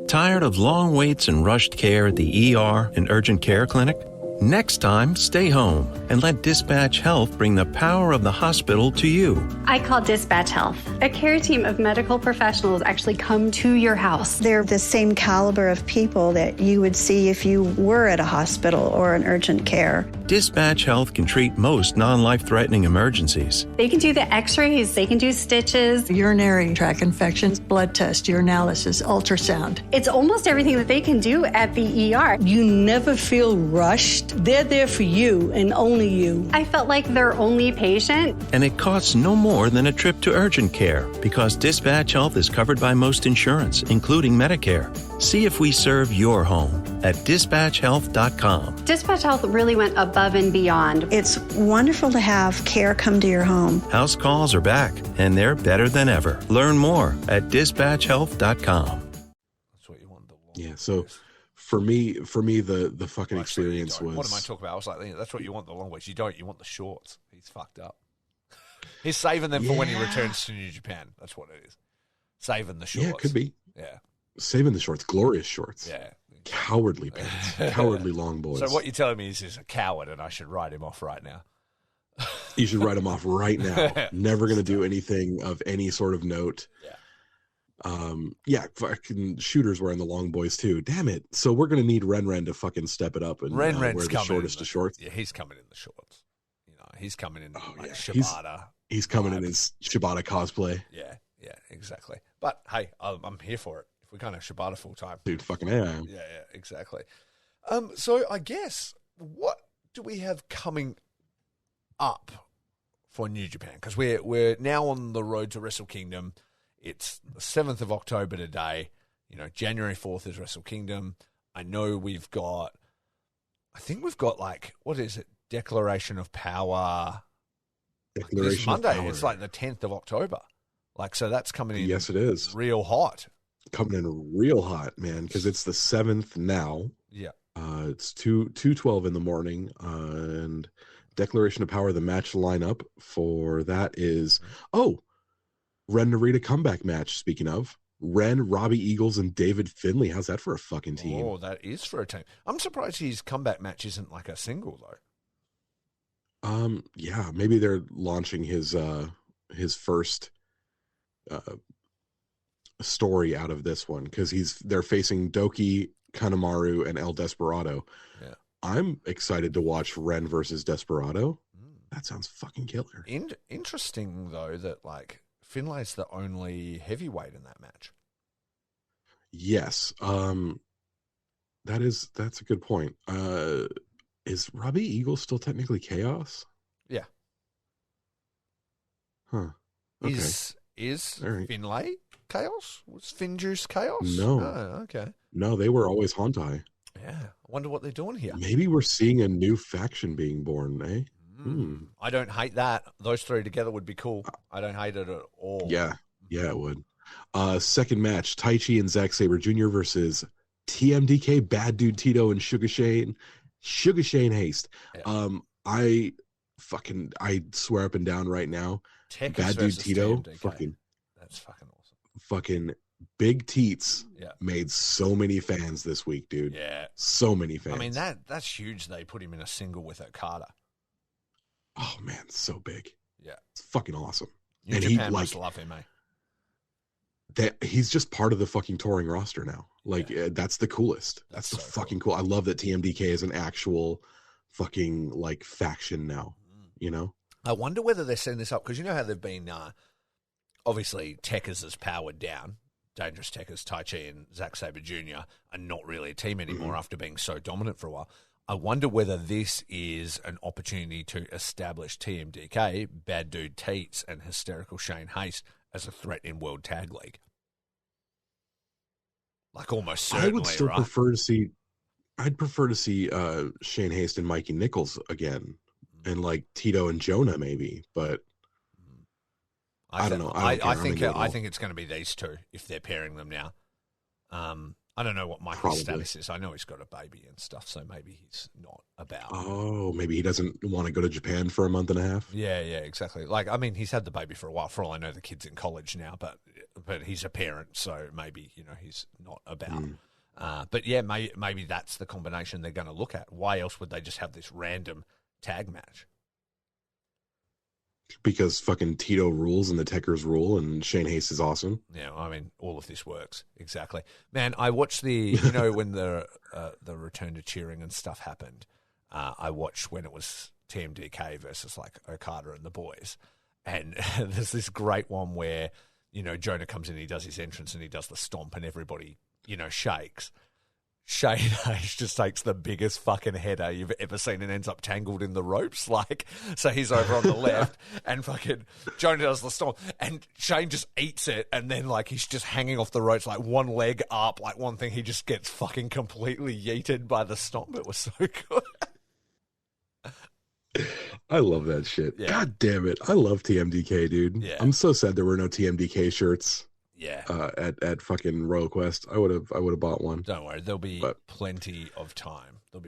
[SPEAKER 5] Tired of long waits and rushed care at the ER and urgent care clinic? Next time, stay home and let Dispatch Health bring the power of the hospital to you.
[SPEAKER 6] I call Dispatch Health. A care team of medical professionals actually come to your house.
[SPEAKER 7] They're the same caliber of people that you would see if you were at a hospital or an urgent care.
[SPEAKER 5] Dispatch Health can treat most non-life-threatening emergencies.
[SPEAKER 6] They can do the x-rays, they can do stitches.
[SPEAKER 8] Urinary tract infections, blood test, urinalysis, ultrasound.
[SPEAKER 6] It's almost everything that they can do at the ER.
[SPEAKER 9] You never feel rushed. They're there for you and only you.
[SPEAKER 6] I felt like their only patient.
[SPEAKER 5] And it costs no more than a trip to urgent care because Dispatch Health is covered by most insurance, including Medicare. See if we serve your home at dispatchhealth.com.
[SPEAKER 6] Dispatch Health really went above and beyond.
[SPEAKER 7] It's wonderful to have care come to your home.
[SPEAKER 5] House calls are back, and they're better than ever. Learn more at dispatchhealth.com.
[SPEAKER 3] That's what you want.
[SPEAKER 4] Yeah, so for me the fucking experience was.
[SPEAKER 3] What am I talking about? I was like, that's what you want the long ways. You don't. You want the shorts. He's fucked up. He's saving them for when he returns to New Japan. That's what it is. Saving the shorts.
[SPEAKER 4] Yeah, it could be.
[SPEAKER 3] Yeah.
[SPEAKER 4] Saving the shorts, glorious shorts.
[SPEAKER 3] Yeah.
[SPEAKER 4] Cowardly pants, cowardly long boys.
[SPEAKER 3] So what you're telling me is he's a coward, and I should write him off right now.
[SPEAKER 4] You should write him off right now. Never going to do anything of any sort of note. Yeah. Fucking shooters wearing the long boys too. Damn it. So we're going to need Ren to fucking step it up and wear the shortest of shorts.
[SPEAKER 3] Yeah, he's coming in the shorts. You know, he's coming in like
[SPEAKER 4] yeah.
[SPEAKER 3] Shibata.
[SPEAKER 4] He's coming in his Shibata cosplay.
[SPEAKER 3] Yeah, exactly. But hey, I'm here for it. If we can't have Shibata full time,
[SPEAKER 4] Dude, fucking yeah, I am.
[SPEAKER 3] Yeah, exactly. So I guess what do we have coming up for New Japan? Because we're now on the road to Wrestle Kingdom. It's the 7th of October today. You know, January 4th is Wrestle Kingdom. I know I think we've got like, what is it? Declaration of Power. This Monday.
[SPEAKER 4] Of Power.
[SPEAKER 3] It's like the 10th of October. Like, so that's coming in.
[SPEAKER 4] Yes, it is.
[SPEAKER 3] Real hot.
[SPEAKER 4] Coming in real hot, man, because it's the 7th now.
[SPEAKER 3] Yeah.
[SPEAKER 4] It's 2:12 in the morning, and Declaration of Power. The match lineup for that is Ren Narita comeback match. Speaking of Ren, Robbie Eagles, and David Finlay. How's that for a fucking team?
[SPEAKER 3] Oh, that is for a team. I'm surprised his comeback match isn't like a single though.
[SPEAKER 4] Yeah, maybe they're launching his first story out of this one because they're facing Doki, Kanemaru, and El Desperado.
[SPEAKER 3] Yeah.
[SPEAKER 4] I'm excited to watch Ren versus Desperado. That sounds fucking killer.
[SPEAKER 3] Interesting though that like Finlay's the only heavyweight in that match.
[SPEAKER 4] Yes. That's a good point. Is Robbie Eagles still technically Chaos?
[SPEAKER 3] Yeah.
[SPEAKER 4] Huh. Okay.
[SPEAKER 3] Is
[SPEAKER 4] All right.
[SPEAKER 3] Finlay Chaos? Was Finjuice Chaos?
[SPEAKER 4] No.
[SPEAKER 3] Oh, okay.
[SPEAKER 4] No, they were always Hontai.
[SPEAKER 3] Yeah, I wonder what they're doing here.
[SPEAKER 4] Maybe we're seeing a new faction being born, eh?
[SPEAKER 3] I don't hate that. Those three together would be cool. I don't hate it at all.
[SPEAKER 4] Yeah, it would. Second match, Taichi and Zack Sabre Jr. versus TMDK, Bad Dude Tito and Sugar Shane Haste.
[SPEAKER 3] Yeah.
[SPEAKER 4] I swear up and down right now,
[SPEAKER 3] Tekkas
[SPEAKER 4] Bad Dude
[SPEAKER 3] versus
[SPEAKER 4] Tito,
[SPEAKER 3] TMDK. That's fucking awesome.
[SPEAKER 4] fucking Big Teats
[SPEAKER 3] Yeah.
[SPEAKER 4] made so many fans this week, dude.
[SPEAKER 3] Yeah.
[SPEAKER 4] So many fans.
[SPEAKER 3] I mean, that's huge. They put him in a single with Okada.
[SPEAKER 4] Oh man, so big.
[SPEAKER 3] Yeah.
[SPEAKER 4] It's fucking awesome.
[SPEAKER 3] New
[SPEAKER 4] And
[SPEAKER 3] Japan
[SPEAKER 4] he
[SPEAKER 3] must love him, eh?
[SPEAKER 4] he's just part of the fucking touring roster now. Like that's the coolest. That's the
[SPEAKER 3] so
[SPEAKER 4] fucking cool. I love that TMDK is an actual fucking like faction now. You know?
[SPEAKER 3] I wonder whether they're setting this up because you know how they've been. Obviously, Tekkas is powered down. Dangerous Tekkas, Taichi, and Zack Sabre Jr. are not really a team anymore after being so dominant for a while. I wonder whether this is an opportunity to establish TMDK, Bad Dude Teats, and Hysterical Shane Haste as a threat in World Tag League. Like almost certainly,
[SPEAKER 4] I would still prefer to see. I'd prefer to see Shane Haste and Mikey Nichols again, and like Tito and Jonah maybe. But I don't know.
[SPEAKER 3] I think it's going to be these two if they're pairing them now. I don't know what Mikey's status is. I know he's got a baby and stuff, so maybe he's not about.
[SPEAKER 4] Oh, maybe he doesn't want to go to Japan for a month and a half.
[SPEAKER 3] Yeah, exactly. Like, I mean, he's had the baby for a while. For all I know, the kid's in college now, but he's a parent, so maybe he's not about. But yeah, maybe that's the combination they're going to look at. Why else would they just have this random tag match?
[SPEAKER 4] Because fucking Tito rules and the Techers rule and Shane Haste is awesome.
[SPEAKER 3] Yeah, I mean, all of this works. Exactly. Man, I watched when the return to cheering and stuff happened, I watched when it was TMDK versus like Okada and the boys. And there's this great one where, Jonah comes in, he does his entrance and he does the stomp and everybody, shakes. Shane Haste just takes the biggest fucking header you've ever seen and ends up tangled in the ropes. Like, so he's over on the left and fucking Jonah does the stomp and Shane just eats it and then like he's just hanging off the ropes like one leg up, like one thing he just gets fucking completely yeeted by the stomp. It was so good.
[SPEAKER 4] I love that shit.
[SPEAKER 3] Yeah.
[SPEAKER 4] God damn it. I love TMDK, dude.
[SPEAKER 3] Yeah.
[SPEAKER 4] I'm so sad there were no TMDK shirts.
[SPEAKER 3] Yeah.
[SPEAKER 4] At fucking Royal Quest. I would have bought one.
[SPEAKER 3] Don't worry, there'll be plenty of time. What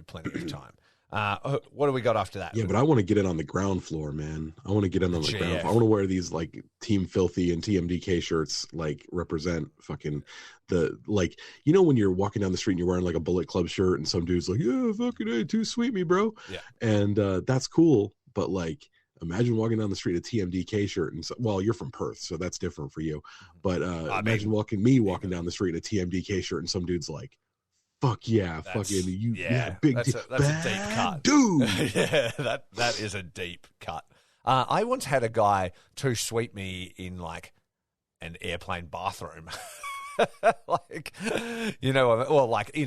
[SPEAKER 3] do we got after that?
[SPEAKER 4] Yeah, but I want to get in on the ground floor, man. I want to get in on the ground floor. I want to wear these like Team Filthy and TMDK shirts, like represent fucking when you're walking down the street and you're wearing like a Bullet Club shirt and some dude's like, yeah, fucking hey, too sweet me, bro.
[SPEAKER 3] Yeah.
[SPEAKER 4] And that's cool, but like imagine walking down the street a TMDK shirt and you're from Perth, so that's different for you. But imagine walking down the street in a TMDK shirt and some dude's like, fuck yeah, fucking you, big
[SPEAKER 3] that's a deep cut,
[SPEAKER 4] dude.
[SPEAKER 3] Yeah, that is a deep cut. I once had a guy too sweet me in like an airplane bathroom. like in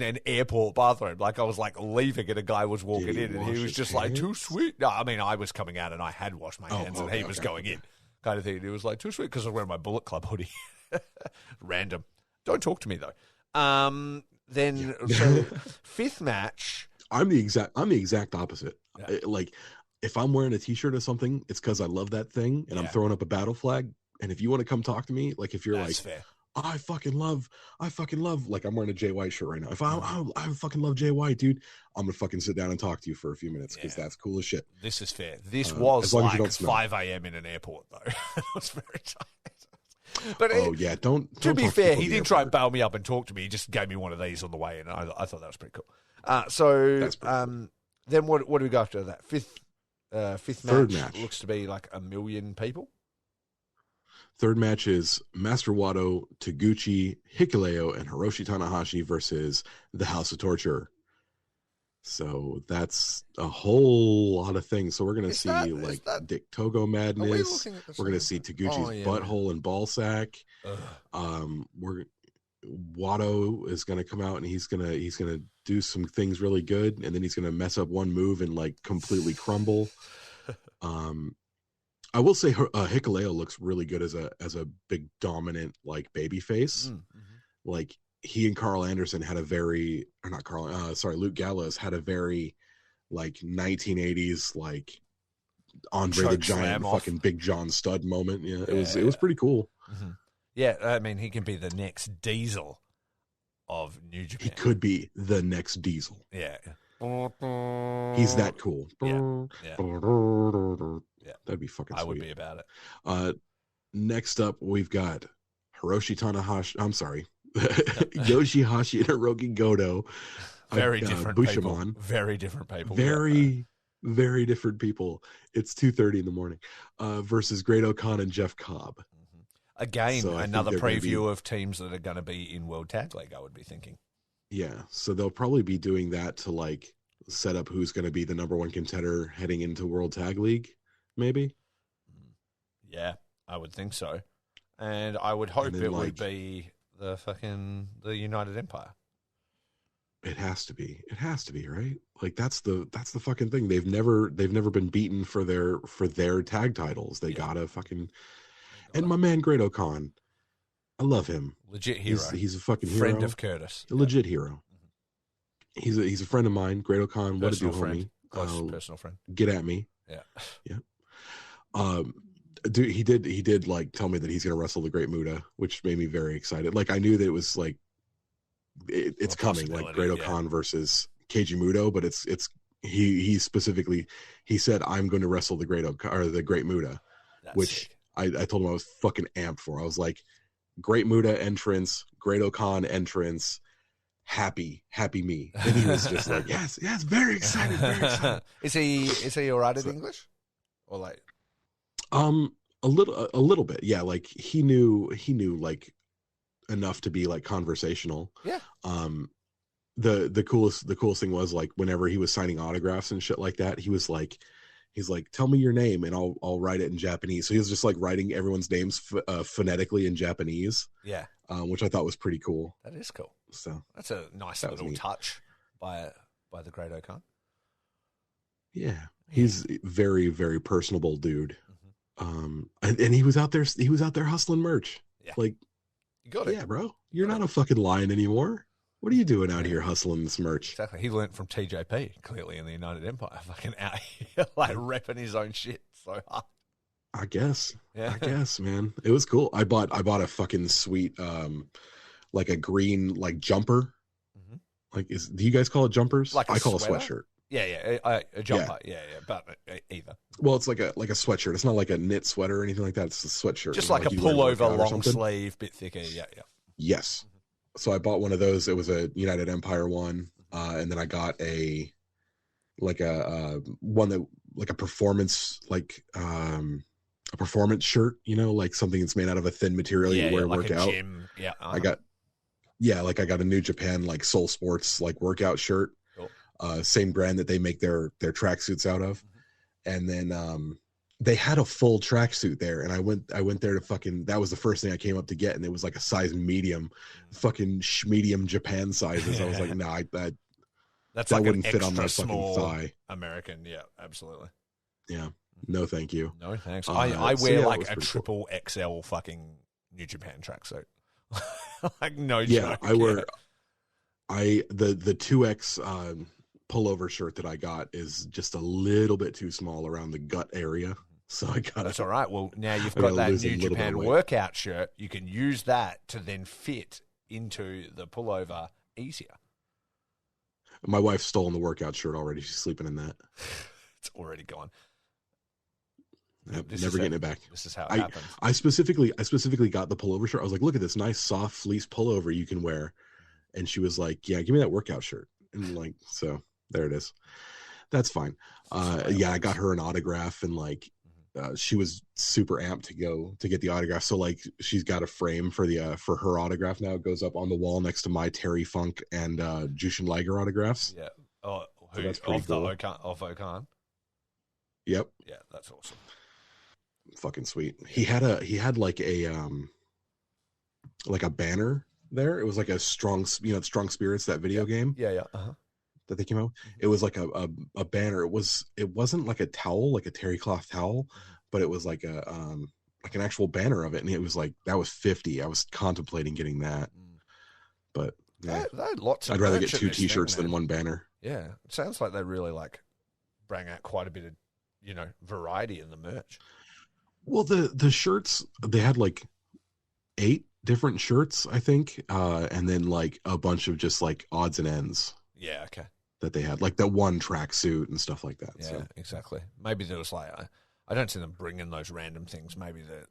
[SPEAKER 3] an airport bathroom. Like I was like leaving and a guy was walking in and he was just like, too sweet. No, I mean I was coming out and I had washed my hands and he was going in, kind of thing. And he was like, too sweet because I was wearing my Bullet Club hoodie. Random. Don't talk to me though. So fifth match.
[SPEAKER 4] I'm the exact opposite. Yeah. Like if I'm wearing a t-shirt or something, it's because I love that thing and I'm throwing up a battle flag. And if you want to come talk to me, like if you're
[SPEAKER 3] That's
[SPEAKER 4] like,
[SPEAKER 3] fair.
[SPEAKER 4] I fucking love, like I'm wearing a Jay White shirt right now. If I fucking love Jay White, dude, I'm gonna fucking sit down and talk to you for a few minutes because that's cool as shit.
[SPEAKER 3] This is fair. This was like 5 a.m. in an airport though. I was very tired. But
[SPEAKER 4] don't.
[SPEAKER 3] To be fair, he didn't try and bail me up and talk to me. He just gave me one of these on the way, and I thought that was pretty cool. Then what do we go after that? Fifth match looks to be like 1 million people.
[SPEAKER 4] Third match is Master Wato, Taguchi, Hikuleo, and Hiroshi Tanahashi versus the House of Torture. So that's a whole lot of things. So we're going to see Dick Togo madness. We're going to see Taguchi's butthole and ball sack. Wato is going to come out and he's going to do some things really good, and then he's going to mess up one move and like completely crumble. I will say Hikuleo looks really good as a big dominant like baby face. Like he and Carl Anderson had a very, or not Carl, sorry, Luke Gallows had a very like 1980s like Andre the
[SPEAKER 3] Choke
[SPEAKER 4] Giant
[SPEAKER 3] slam off.
[SPEAKER 4] fucking Big John Stud moment. Yeah, it was pretty cool.
[SPEAKER 3] Mm-hmm. Yeah, I mean, he can be the next Diesel of New Japan.
[SPEAKER 4] He could be the next Diesel.
[SPEAKER 3] Yeah.
[SPEAKER 4] He's that cool.
[SPEAKER 3] Yeah. Yeah.
[SPEAKER 4] That'd be fucking sweet.
[SPEAKER 3] I would be about it.
[SPEAKER 4] Next up, we've got Hiroshi Tanahashi. I'm sorry. Yoshihashi and Hiroki Goto.
[SPEAKER 3] Very different
[SPEAKER 4] Bushamon.
[SPEAKER 3] people. Very different people.
[SPEAKER 4] Very different people. It's 2:30 in the morning. Versus Great-O-Khan and Jeff Cobb.
[SPEAKER 3] Again,
[SPEAKER 4] So I
[SPEAKER 3] another
[SPEAKER 4] think they're
[SPEAKER 3] preview of teams that are going to be in World Tag League, I would be thinking.
[SPEAKER 4] Yeah, so they'll probably be doing that to like set up who's going to be the number one contender heading into World Tag League, maybe.
[SPEAKER 3] Yeah, I would think so. And I would hope
[SPEAKER 4] then,
[SPEAKER 3] it
[SPEAKER 4] like,
[SPEAKER 3] would be the United Empire.
[SPEAKER 4] It has to be. It has to be, right? Like that's the fucking thing. They've never been beaten for their tag titles. They gotta fucking. And my man Great-O-Khan, I love him.
[SPEAKER 3] Legit hero.
[SPEAKER 4] He's a fucking hero.
[SPEAKER 3] Friend of Curtis.
[SPEAKER 4] A legit hero. He's a friend of mine. Great-O-Khan, what a do,
[SPEAKER 3] friend.
[SPEAKER 4] homie.
[SPEAKER 3] Close personal friend.
[SPEAKER 4] Get at me.
[SPEAKER 3] Yeah.
[SPEAKER 4] Yeah. Dude, he did like tell me that he's gonna wrestle the Great Muta, which made me very excited. Like I knew that it was like it's coming, like Great-O-Khan versus Keiji Muto, but he specifically he said I'm going to wrestle the Great Muta, which I told him I was fucking amped for. I was like, Great Muta entrance, Great-O-Khan entrance, happy me. And he was just like, yes, very excited, very excited.
[SPEAKER 3] Is he all right in English? Or like
[SPEAKER 4] a little bit, yeah. Like he knew like enough to be like conversational.
[SPEAKER 3] Yeah.
[SPEAKER 4] The coolest thing was like whenever he was signing autographs and shit like that, he's like, tell me your name and I'll write it in Japanese. So he was just like writing everyone's names phonetically in Japanese.
[SPEAKER 3] Yeah.
[SPEAKER 4] Which I thought was pretty cool.
[SPEAKER 3] That is cool.
[SPEAKER 4] So
[SPEAKER 3] that's a nice little touch by the Great-O-Khan.
[SPEAKER 4] Yeah. He's very, very personable dude. And he was out there hustling merch.
[SPEAKER 3] Yeah.
[SPEAKER 4] Like,
[SPEAKER 3] you got it.
[SPEAKER 4] Yeah, bro. You're not a fucking lion anymore. What are you doing out here hustling this merch?
[SPEAKER 3] Exactly. He learnt from TJP, clearly, in the United Empire. Fucking out here, like, repping his own shit so hard.
[SPEAKER 4] I guess.
[SPEAKER 3] Yeah.
[SPEAKER 4] I guess, man. It was cool. I bought a fucking sweet, like a green, like, jumper. Mm-hmm. Like, do you guys call it jumpers?
[SPEAKER 3] Like
[SPEAKER 4] I call
[SPEAKER 3] sweater?
[SPEAKER 4] a sweatshirt.
[SPEAKER 3] Yeah. A jumper. Yeah. But either.
[SPEAKER 4] Well, it's like a sweatshirt. It's not like a knit sweater or anything like that. It's a sweatshirt.
[SPEAKER 3] Just like a pullover, long sleeve, bit thicker. Yeah.
[SPEAKER 4] Yes. So I bought one of those. It was a United Empire one, and then I got a one that like a performance shirt. You know, like something that's made out of a thin material you wear
[SPEAKER 3] like
[SPEAKER 4] work
[SPEAKER 3] a
[SPEAKER 4] out.
[SPEAKER 3] Gym. Yeah.
[SPEAKER 4] I got a New Japan like Soul Sports like workout shirt. Cool. Same brand that they make their tracksuits out of, and then they had a full tracksuit there, and I went there to fucking. That was the first thing I came up to get, and it was like a size medium, fucking medium Japan sizes. I was like, nah, that
[SPEAKER 3] like
[SPEAKER 4] wouldn't
[SPEAKER 3] an
[SPEAKER 4] fit on my
[SPEAKER 3] extra
[SPEAKER 4] fucking thigh.
[SPEAKER 3] American, yeah, absolutely.
[SPEAKER 4] Yeah, no, thank you.
[SPEAKER 3] No thanks. I wear like a triple
[SPEAKER 4] cool.
[SPEAKER 3] XL fucking New Japan tracksuit. Like no
[SPEAKER 4] joke.
[SPEAKER 3] I wear.
[SPEAKER 4] The 2X pullover shirt that I got is just a little bit too small around the gut area. So I got
[SPEAKER 3] That's all right. Well, now you've got that New Japan workout shirt. You can use that to then fit into the pullover easier.
[SPEAKER 4] My wife's stolen the workout shirt already. She's sleeping in that.
[SPEAKER 3] It's already gone.
[SPEAKER 4] Yep, never getting it back.
[SPEAKER 3] This is how it happens.
[SPEAKER 4] I specifically got the pullover shirt. I was like, look at this nice soft fleece pullover you can wear. And she was like, yeah, give me that workout shirt. And like, so there it is. That's fine. I got her an autograph, and like, she was super amped to get the autograph. So like, she's got a frame for her autograph now. It goes up on the wall next to my Terry Funk and Jushin Liger autographs.
[SPEAKER 3] Yeah. Oh,
[SPEAKER 4] so that's pretty cool.
[SPEAKER 3] Of Okan.
[SPEAKER 4] Yep.
[SPEAKER 3] Yeah, that's awesome.
[SPEAKER 4] Fucking sweet. He had like a banner there. It was like a Strong Spirits, that video game.
[SPEAKER 3] Yeah. Uh-huh.
[SPEAKER 4] That they came out. It was like a banner. It wasn't like a towel, like a terry cloth towel, but it was like an actual banner of it. And it was like, that was $50. I was contemplating getting that. But yeah,
[SPEAKER 5] They had lots of
[SPEAKER 4] I'd rather
[SPEAKER 5] merch
[SPEAKER 4] get
[SPEAKER 5] at
[SPEAKER 4] two
[SPEAKER 5] this thing,
[SPEAKER 4] T-shirts than
[SPEAKER 5] man.
[SPEAKER 4] one banner.
[SPEAKER 5] Yeah, it sounds like they really like bring out quite a bit of, variety in the merch.
[SPEAKER 4] Well, the shirts, they had like 8 different shirts, I think, and then like a bunch of just like odds and ends
[SPEAKER 5] Yeah, okay.
[SPEAKER 4] that they had, like that one tracksuit and stuff like that.
[SPEAKER 5] Yeah,
[SPEAKER 4] So
[SPEAKER 5] exactly. Maybe there was like, I don't see them bringing those random things. Maybe that,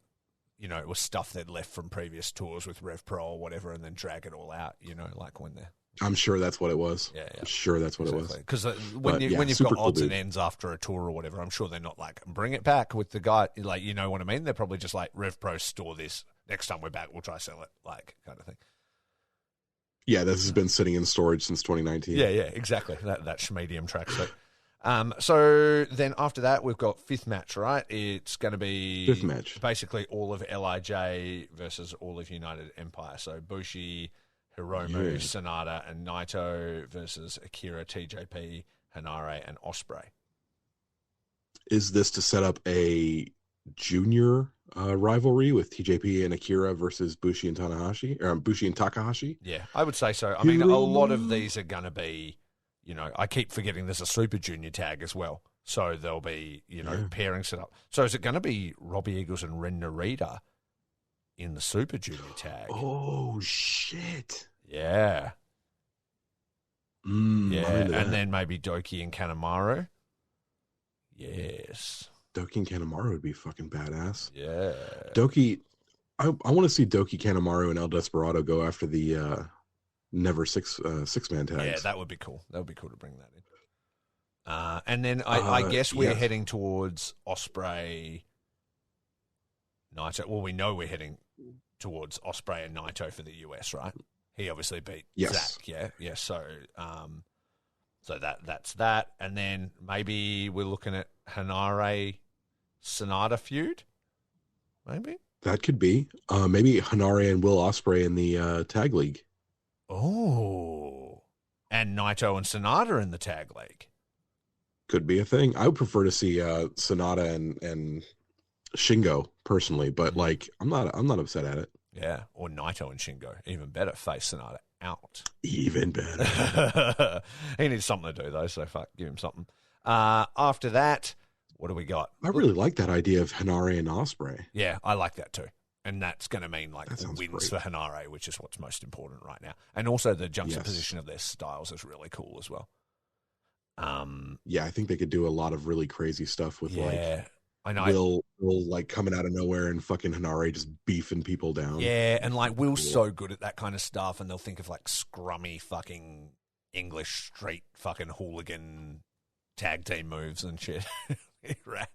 [SPEAKER 5] it was stuff they'd left from previous tours with Rev Pro or whatever, and then drag it all out. Like when they're.
[SPEAKER 4] I'm sure that's what it was.
[SPEAKER 5] Yeah,
[SPEAKER 4] I'm sure that's what it was.
[SPEAKER 5] Because when
[SPEAKER 4] But, yeah,
[SPEAKER 5] you've
[SPEAKER 4] super
[SPEAKER 5] got
[SPEAKER 4] cool
[SPEAKER 5] odds and
[SPEAKER 4] dude.
[SPEAKER 5] ends after a tour or whatever, I'm sure they're not like bring it back with the guy. Like, you know what I mean? They're probably just like Rev Pro store this. Next time we're back, we'll try sell it, like kind of thing.
[SPEAKER 4] Yeah, this has been sitting in storage since 2019.
[SPEAKER 5] Yeah, exactly. That medium track. So then after that, we've got 5th match, right? It's going to be
[SPEAKER 4] 5th match.
[SPEAKER 5] basically all of LIJ versus all of United Empire. So Bushi, Hiromu,
[SPEAKER 4] Yeah.
[SPEAKER 5] Sonata, and Naito versus Akira, TJP, Hanare, and Ospreay.
[SPEAKER 4] Is this to set up a junior rivalry with TJP and Akira versus Bushi and Tanahashi, or Bushi and Takahashi?
[SPEAKER 5] Yeah, I would say so. I mean, a lot of these are going to be, I keep forgetting there's a Super Junior tag as well. So there'll be, pairings set up. So is it going to be Robbie Eagles and Ren Narita in the Super Junior tag?
[SPEAKER 4] Oh, shit.
[SPEAKER 5] Yeah.
[SPEAKER 4] I'm
[SPEAKER 5] Yeah,
[SPEAKER 4] into that.
[SPEAKER 5] and then maybe Doki and Kanemaru. Yes.
[SPEAKER 4] Doki and Kanemaru would be fucking badass.
[SPEAKER 5] Yeah.
[SPEAKER 4] Doki, I want to see Doki, Kanemaru, and El Desperado go after the Never six-man tags.
[SPEAKER 5] Yeah, that would be cool. That would be cool to bring that in. And then I guess we're heading towards Ospreay, Naito. Well, we know we're heading towards Ospreay and Naito for the US, right? He obviously beat
[SPEAKER 4] Yes.
[SPEAKER 5] Zach. Yeah. So, so that's that. And then maybe we're looking at Hanare Sonata feud. Maybe.
[SPEAKER 4] That could be. Maybe Hanare and Will Ospreay in the tag league.
[SPEAKER 5] Oh. And Naito and Sonata in the tag league.
[SPEAKER 4] Could be a thing. I would prefer to see Sonata and Shingo personally, but like I'm not upset at it.
[SPEAKER 5] Yeah, or Naito and Shingo. Even better, face Sonata out.
[SPEAKER 4] Even better.
[SPEAKER 5] He needs something to do, though, so fuck, give him something. After that, what do we got?
[SPEAKER 4] I really like that idea of Hanare and Ospreay.
[SPEAKER 5] Yeah, I like that too. And that's going to mean like
[SPEAKER 4] That sounds
[SPEAKER 5] wins
[SPEAKER 4] great.
[SPEAKER 5] for Hanare, which is what's most important right now. And also the juxtaposition
[SPEAKER 4] Yes.
[SPEAKER 5] of their styles is really cool as well.
[SPEAKER 4] Yeah, I think they could do a lot of really crazy stuff with
[SPEAKER 5] Yeah, I know.
[SPEAKER 4] Will like coming out of nowhere and fucking Hanare just beefing people down.
[SPEAKER 5] Yeah, and like Will's
[SPEAKER 4] Cool.
[SPEAKER 5] so good at that kind of stuff, and they'll think of like scrummy fucking English street fucking hooligan tag team moves and shit. Right.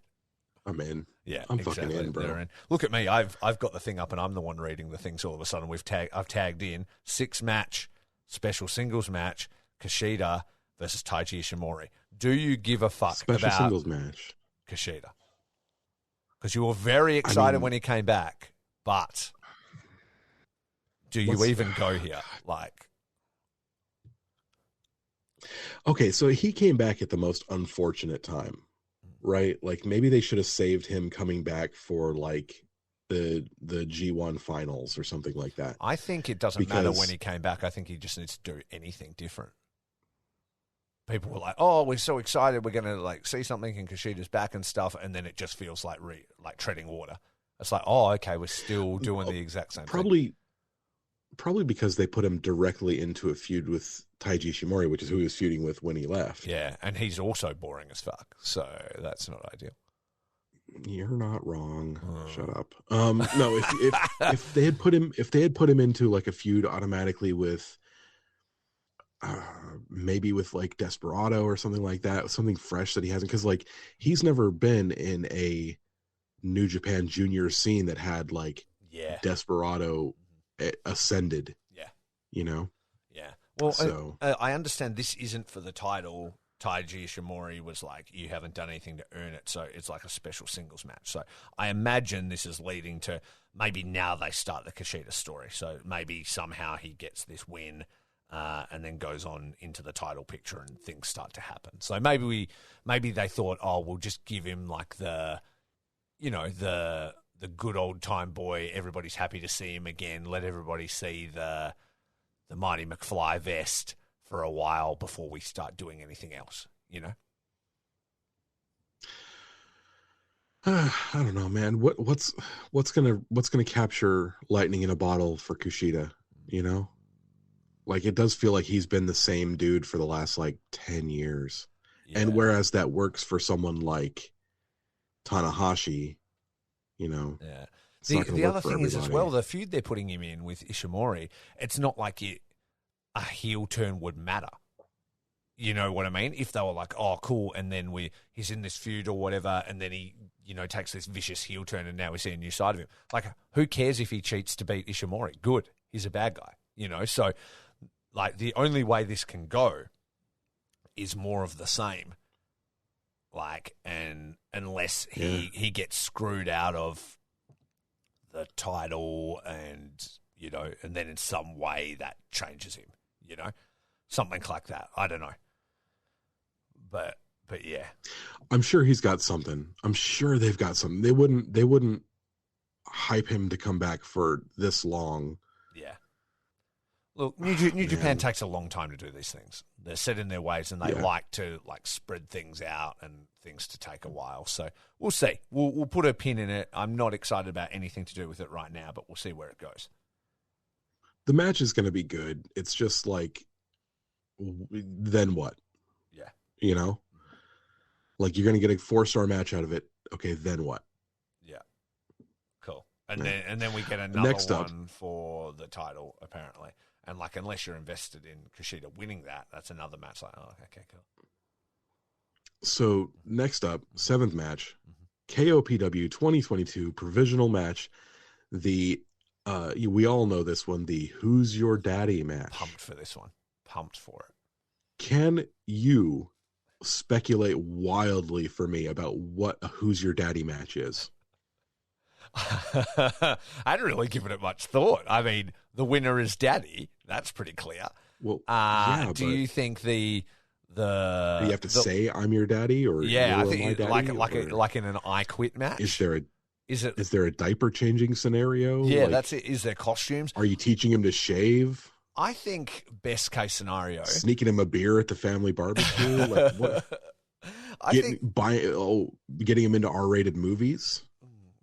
[SPEAKER 4] I'm in.
[SPEAKER 5] Yeah,
[SPEAKER 4] I'm fucking in, bro.
[SPEAKER 5] They're in. Look at me. I've got the thing up, and I'm the one reading the things. All of a sudden, I've tagged in 6-match special singles match Kushida versus Taiji Ishimori. Do you give a fuck
[SPEAKER 4] Special
[SPEAKER 5] about
[SPEAKER 4] singles match.
[SPEAKER 5] Kushida? Because you were very excited when he came back, but do you
[SPEAKER 4] Let's-
[SPEAKER 5] even go here? Like,
[SPEAKER 4] Okay, so he came back at the most unfortunate time, right? Like maybe they should have saved him coming back for like the G1 finals or something like that.
[SPEAKER 5] I think it doesn't matter
[SPEAKER 4] Because-
[SPEAKER 5] when he came back. I think he just needs to do anything different. People were like, "Oh, we're so excited, we're gonna like see something in Kushida's back and stuff," and then it just feels like like treading water. It's like, oh, okay, we're still doing the exact same thing.
[SPEAKER 4] Probably because they put him directly into a feud with Taiji Ishimori, which is who he was feuding with when he left.
[SPEAKER 5] Yeah, and he's also boring as fuck, so that's not ideal.
[SPEAKER 4] You're not wrong.
[SPEAKER 5] Oh.
[SPEAKER 4] Shut up. No, if they had put him into like a feud automatically with maybe with like Desperado or something like that, something fresh that he hasn't, because like he's never been in a New Japan junior scene that had like
[SPEAKER 5] Yeah,
[SPEAKER 4] Desperado ascended.
[SPEAKER 5] yeah,
[SPEAKER 4] You know?
[SPEAKER 5] yeah. Well,
[SPEAKER 4] So-
[SPEAKER 5] I understand this isn't for the title. Taiji Ishimori was like, you haven't done anything to earn it, so it's like a special singles match. So I imagine this is leading to maybe now they start the Kushida story. So maybe somehow he gets this win and then goes on into the title picture and things start to happen. So maybe they thought, oh, we'll just give him like the good old time boy. Everybody's happy to see him again. Let everybody see the the Marty McFly vest for a while before we start doing anything else, you know?
[SPEAKER 4] I don't know, man. What's gonna capture lightning in a bottle for Kushida? You know, like it does feel like he's been the same dude for the last like 10 years, and whereas that works for someone like Tanahashi, you know,
[SPEAKER 5] yeah.
[SPEAKER 4] it's not gonna
[SPEAKER 5] The
[SPEAKER 4] work
[SPEAKER 5] other
[SPEAKER 4] for
[SPEAKER 5] thing is as
[SPEAKER 4] everybody.
[SPEAKER 5] well, the feud they're putting him in with Ishimori, it's not like a heel turn would matter. You know what I mean? If they were like, oh, cool, and then he's in this feud or whatever, and then he, you know, takes this vicious heel turn, and now we see a new side of him. Like, who cares if he cheats to beat Ishimori? Good. He's a bad guy, you know? So, like, the only way this can go is more of the same. Like, and unless he gets screwed out of the title and, you know, and then in some way that changes him, you know? Something like that. I don't know. But yeah.
[SPEAKER 4] I'm sure he's got something. I'm sure they've got something. They wouldn't hype him to come back for this long.
[SPEAKER 5] Yeah. Look, New Japan takes a long time to do these things. They're set in their ways, and they like to like spread things out and things to take a while. So we'll see. We'll put a pin in it. I'm not excited about anything to do with it right now, but we'll see where it goes.
[SPEAKER 4] The match is going to be good. It's just like, then what?
[SPEAKER 5] Yeah.
[SPEAKER 4] You know? Like, you're going to get a 4-star match out of it. Okay, then what?
[SPEAKER 5] Yeah. Cool. And then we get another
[SPEAKER 4] Next up,
[SPEAKER 5] one for the title, apparently. And, like, unless you're invested in Kushida winning that, that's another match. Like, oh, okay, cool.
[SPEAKER 4] So, next up, 7th match, KOPW 2022 provisional match. The we all know this one, the Who's Your Daddy match.
[SPEAKER 5] Pumped for this one. Pumped for it. Can
[SPEAKER 4] you speculate wildly for me about what a Who's Your Daddy match is?
[SPEAKER 5] I hadn't really given it much thought. I mean, the winner is Daddy. That's pretty clear.
[SPEAKER 4] Well,
[SPEAKER 5] do you think the
[SPEAKER 4] do you have to say I'm your daddy, or
[SPEAKER 5] I
[SPEAKER 4] you're
[SPEAKER 5] think
[SPEAKER 4] my daddy,
[SPEAKER 5] like in an I Quit match?
[SPEAKER 4] Is there a diaper changing scenario?
[SPEAKER 5] Yeah,
[SPEAKER 4] like,
[SPEAKER 5] that's it. Is there costumes?
[SPEAKER 4] Are you teaching him to shave?
[SPEAKER 5] I think best case scenario,
[SPEAKER 4] sneaking him a beer at the family barbecue. Like what? Getting him into R-rated movies.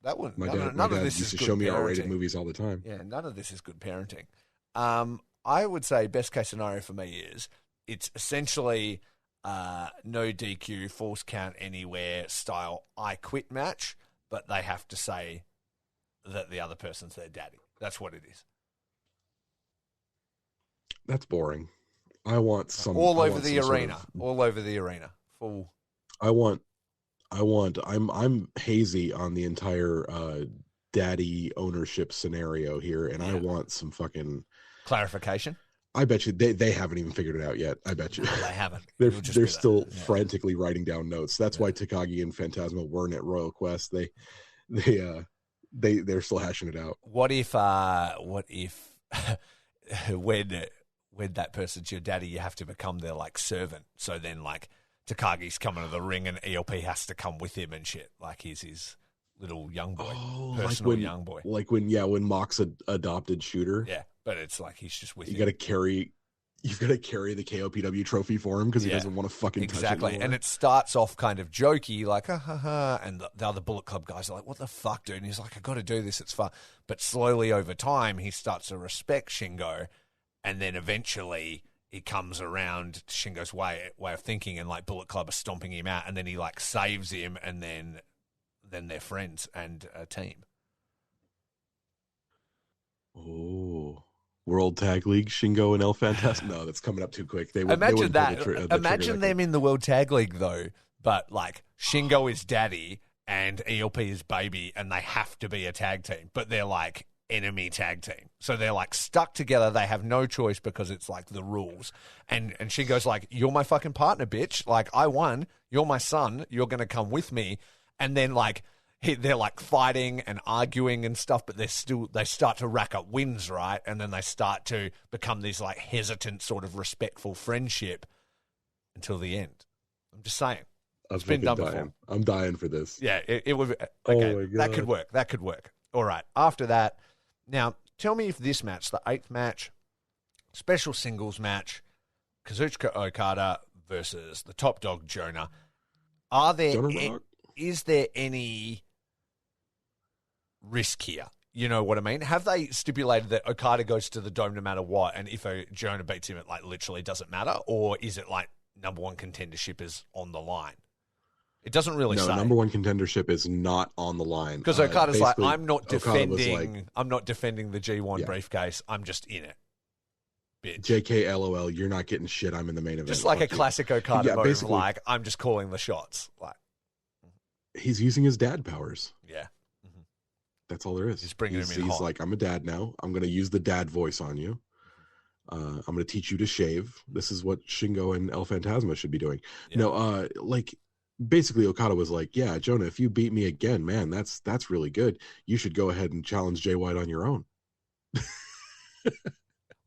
[SPEAKER 5] That wouldn't.
[SPEAKER 4] My dad used to show me R-rated movies all the time.
[SPEAKER 5] Yeah, none of this is good parenting. I would say best case scenario for me is it's essentially no DQ, false count anywhere style I Quit match, but they have to say that the other person's their daddy. That's what it is.
[SPEAKER 4] That's boring. I want some
[SPEAKER 5] all over the arena. All over the arena. Full.
[SPEAKER 4] I'm hazy on the entire daddy ownership scenario here, and I want some fucking
[SPEAKER 5] clarification.
[SPEAKER 4] I bet you they haven't even figured it out yet. I bet you
[SPEAKER 5] they haven't.
[SPEAKER 4] They're still frantically writing down notes. That's why Takagi and Phantasma weren't at Royal Quest. They're still hashing it out.
[SPEAKER 5] What if when that person's your daddy, you have to become their like servant? So then like Takagi's coming to the ring and ELP has to come with him and shit. Like he's his little young boy, personal young boy.
[SPEAKER 4] Like when Mox adopted Shooter.
[SPEAKER 5] Yeah, but it's like he's just with
[SPEAKER 4] you. You've got to carry the KOPW trophy for him because he doesn't want to fucking touch it anymore.
[SPEAKER 5] And it starts off kind of jokey, like ha ha ha, and the other Bullet Club guys are like, "What the fuck, dude?" And he's like, "I got to do this. It's fun." But slowly over time, he starts to respect Shingo, and then eventually he comes around to Shingo's way of thinking, and like Bullet Club are stomping him out, and then he like saves him, and then they're friends and a team.
[SPEAKER 4] Oh. World Tag League, Shingo and El Phantasmo. No, that's coming up too quick.
[SPEAKER 5] Imagine that. Imagine them in the World Tag League, though, but like Shingo is daddy and ELP is baby, and they have to be a tag team, but they're like enemy tag team. So they're like stuck together. They have no choice because it's like the rules. And Shingo's like, "You're my fucking partner, bitch. Like, I won. You're my son. You're going to come with me." And then like, they're like fighting and arguing and stuff, but they start to rack up wins, right? And then they start to become these like hesitant sort of respectful friendship until the end. I'm just saying. It's been done before.
[SPEAKER 4] I'm dying for this.
[SPEAKER 5] Yeah, it would. Okay, that could work. That could work. All right. After that, now tell me if this match, the 8th match, special singles match, Kazuchika Okada versus the top dog Jonah. Is there any risk here? You know what I mean? Have they stipulated that Okada goes to the Dome no matter what, and if Jonah beats him, it like literally doesn't matter? Or is it like number one contendership is on the line? It doesn't really say.
[SPEAKER 4] No, number one contendership is not on the line.
[SPEAKER 5] Because Okada's like, I'm not
[SPEAKER 4] Okada
[SPEAKER 5] defending the G1 briefcase. I'm just in it. Bitch.
[SPEAKER 4] JK LOL, you're not getting shit. I'm in the main event.
[SPEAKER 5] Just like a classic Okada move, like, I'm just calling the shots. Like,
[SPEAKER 4] he's using his dad powers.
[SPEAKER 5] Yeah.
[SPEAKER 4] That's all there is.
[SPEAKER 5] He's bringing him in hot.
[SPEAKER 4] like, I'm a dad now. I'm going to use the dad voice on you. I'm going to teach you to shave. This is what Shingo and El Phantasma should be doing. Yeah. No, like, basically Okada was like, yeah, Jonah, if you beat me again, man, that's really good. You should go ahead and challenge Jay White on your own.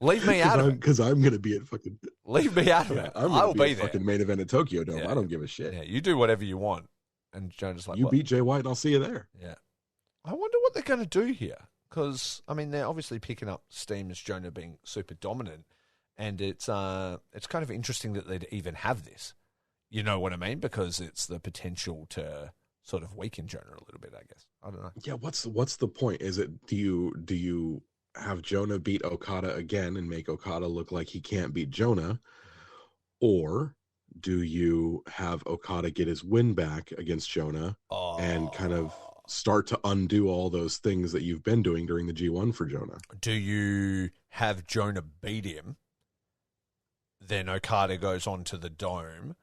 [SPEAKER 5] Leave me out of it.
[SPEAKER 4] Because I'm going to be at fucking...
[SPEAKER 5] Leave me out of it.
[SPEAKER 4] I'll be there. Fucking main event at Tokyo Dome. Yeah. I don't give a shit.
[SPEAKER 5] Yeah, you do whatever you want. And Jonah's like,
[SPEAKER 4] you beat Jay White and I'll see you there.
[SPEAKER 5] Yeah. I wonder what they're going to do here. Because, I mean, they're obviously picking up steam as Jonah being super dominant. And it's kind of interesting that they'd even have this. You know what I mean? Because it's the potential to sort of weaken Jonah a little bit, I guess. I don't know.
[SPEAKER 4] Yeah, what's the point? Is it do you have Jonah beat Okada again and make Okada look like he can't beat Jonah? Or do you have Okada get his win back against Jonah and kind of start to undo all those things that you've been doing during the G1 for Jonah?
[SPEAKER 5] Do you have Jonah beat him, then Okada goes on to the Dome,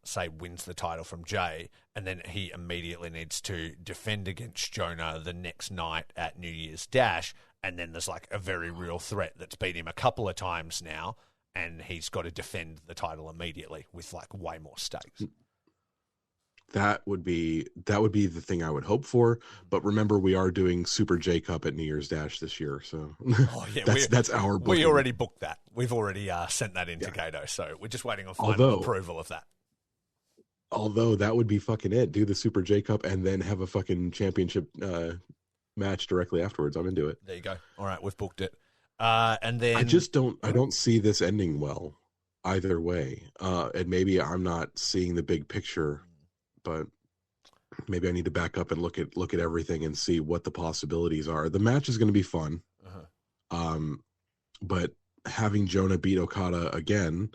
[SPEAKER 5] say wins the title from Jay, and then he immediately needs to defend against Jonah the next night at New Year's Dash, and then there's like a very real threat that's beat him a couple of times now, and he's got to defend the title immediately with like way more stakes.
[SPEAKER 4] That would be the thing I would hope for. But remember, we are doing Super J Cup at New Year's Dash this year, so that's our booking.
[SPEAKER 5] We already booked that. We've already sent that into Gato, so we're just waiting on final approval of that.
[SPEAKER 4] Although that would be fucking it. Do the Super J Cup and then have a fucking championship match directly afterwards. I'm into it.
[SPEAKER 5] There you go. All right, we've booked it. And then
[SPEAKER 4] I don't see this ending well either way. And maybe I'm not seeing the big picture, but maybe I need to back up and look at everything and see what the possibilities are. The match is going to be fun. But having Jonah beat Okada again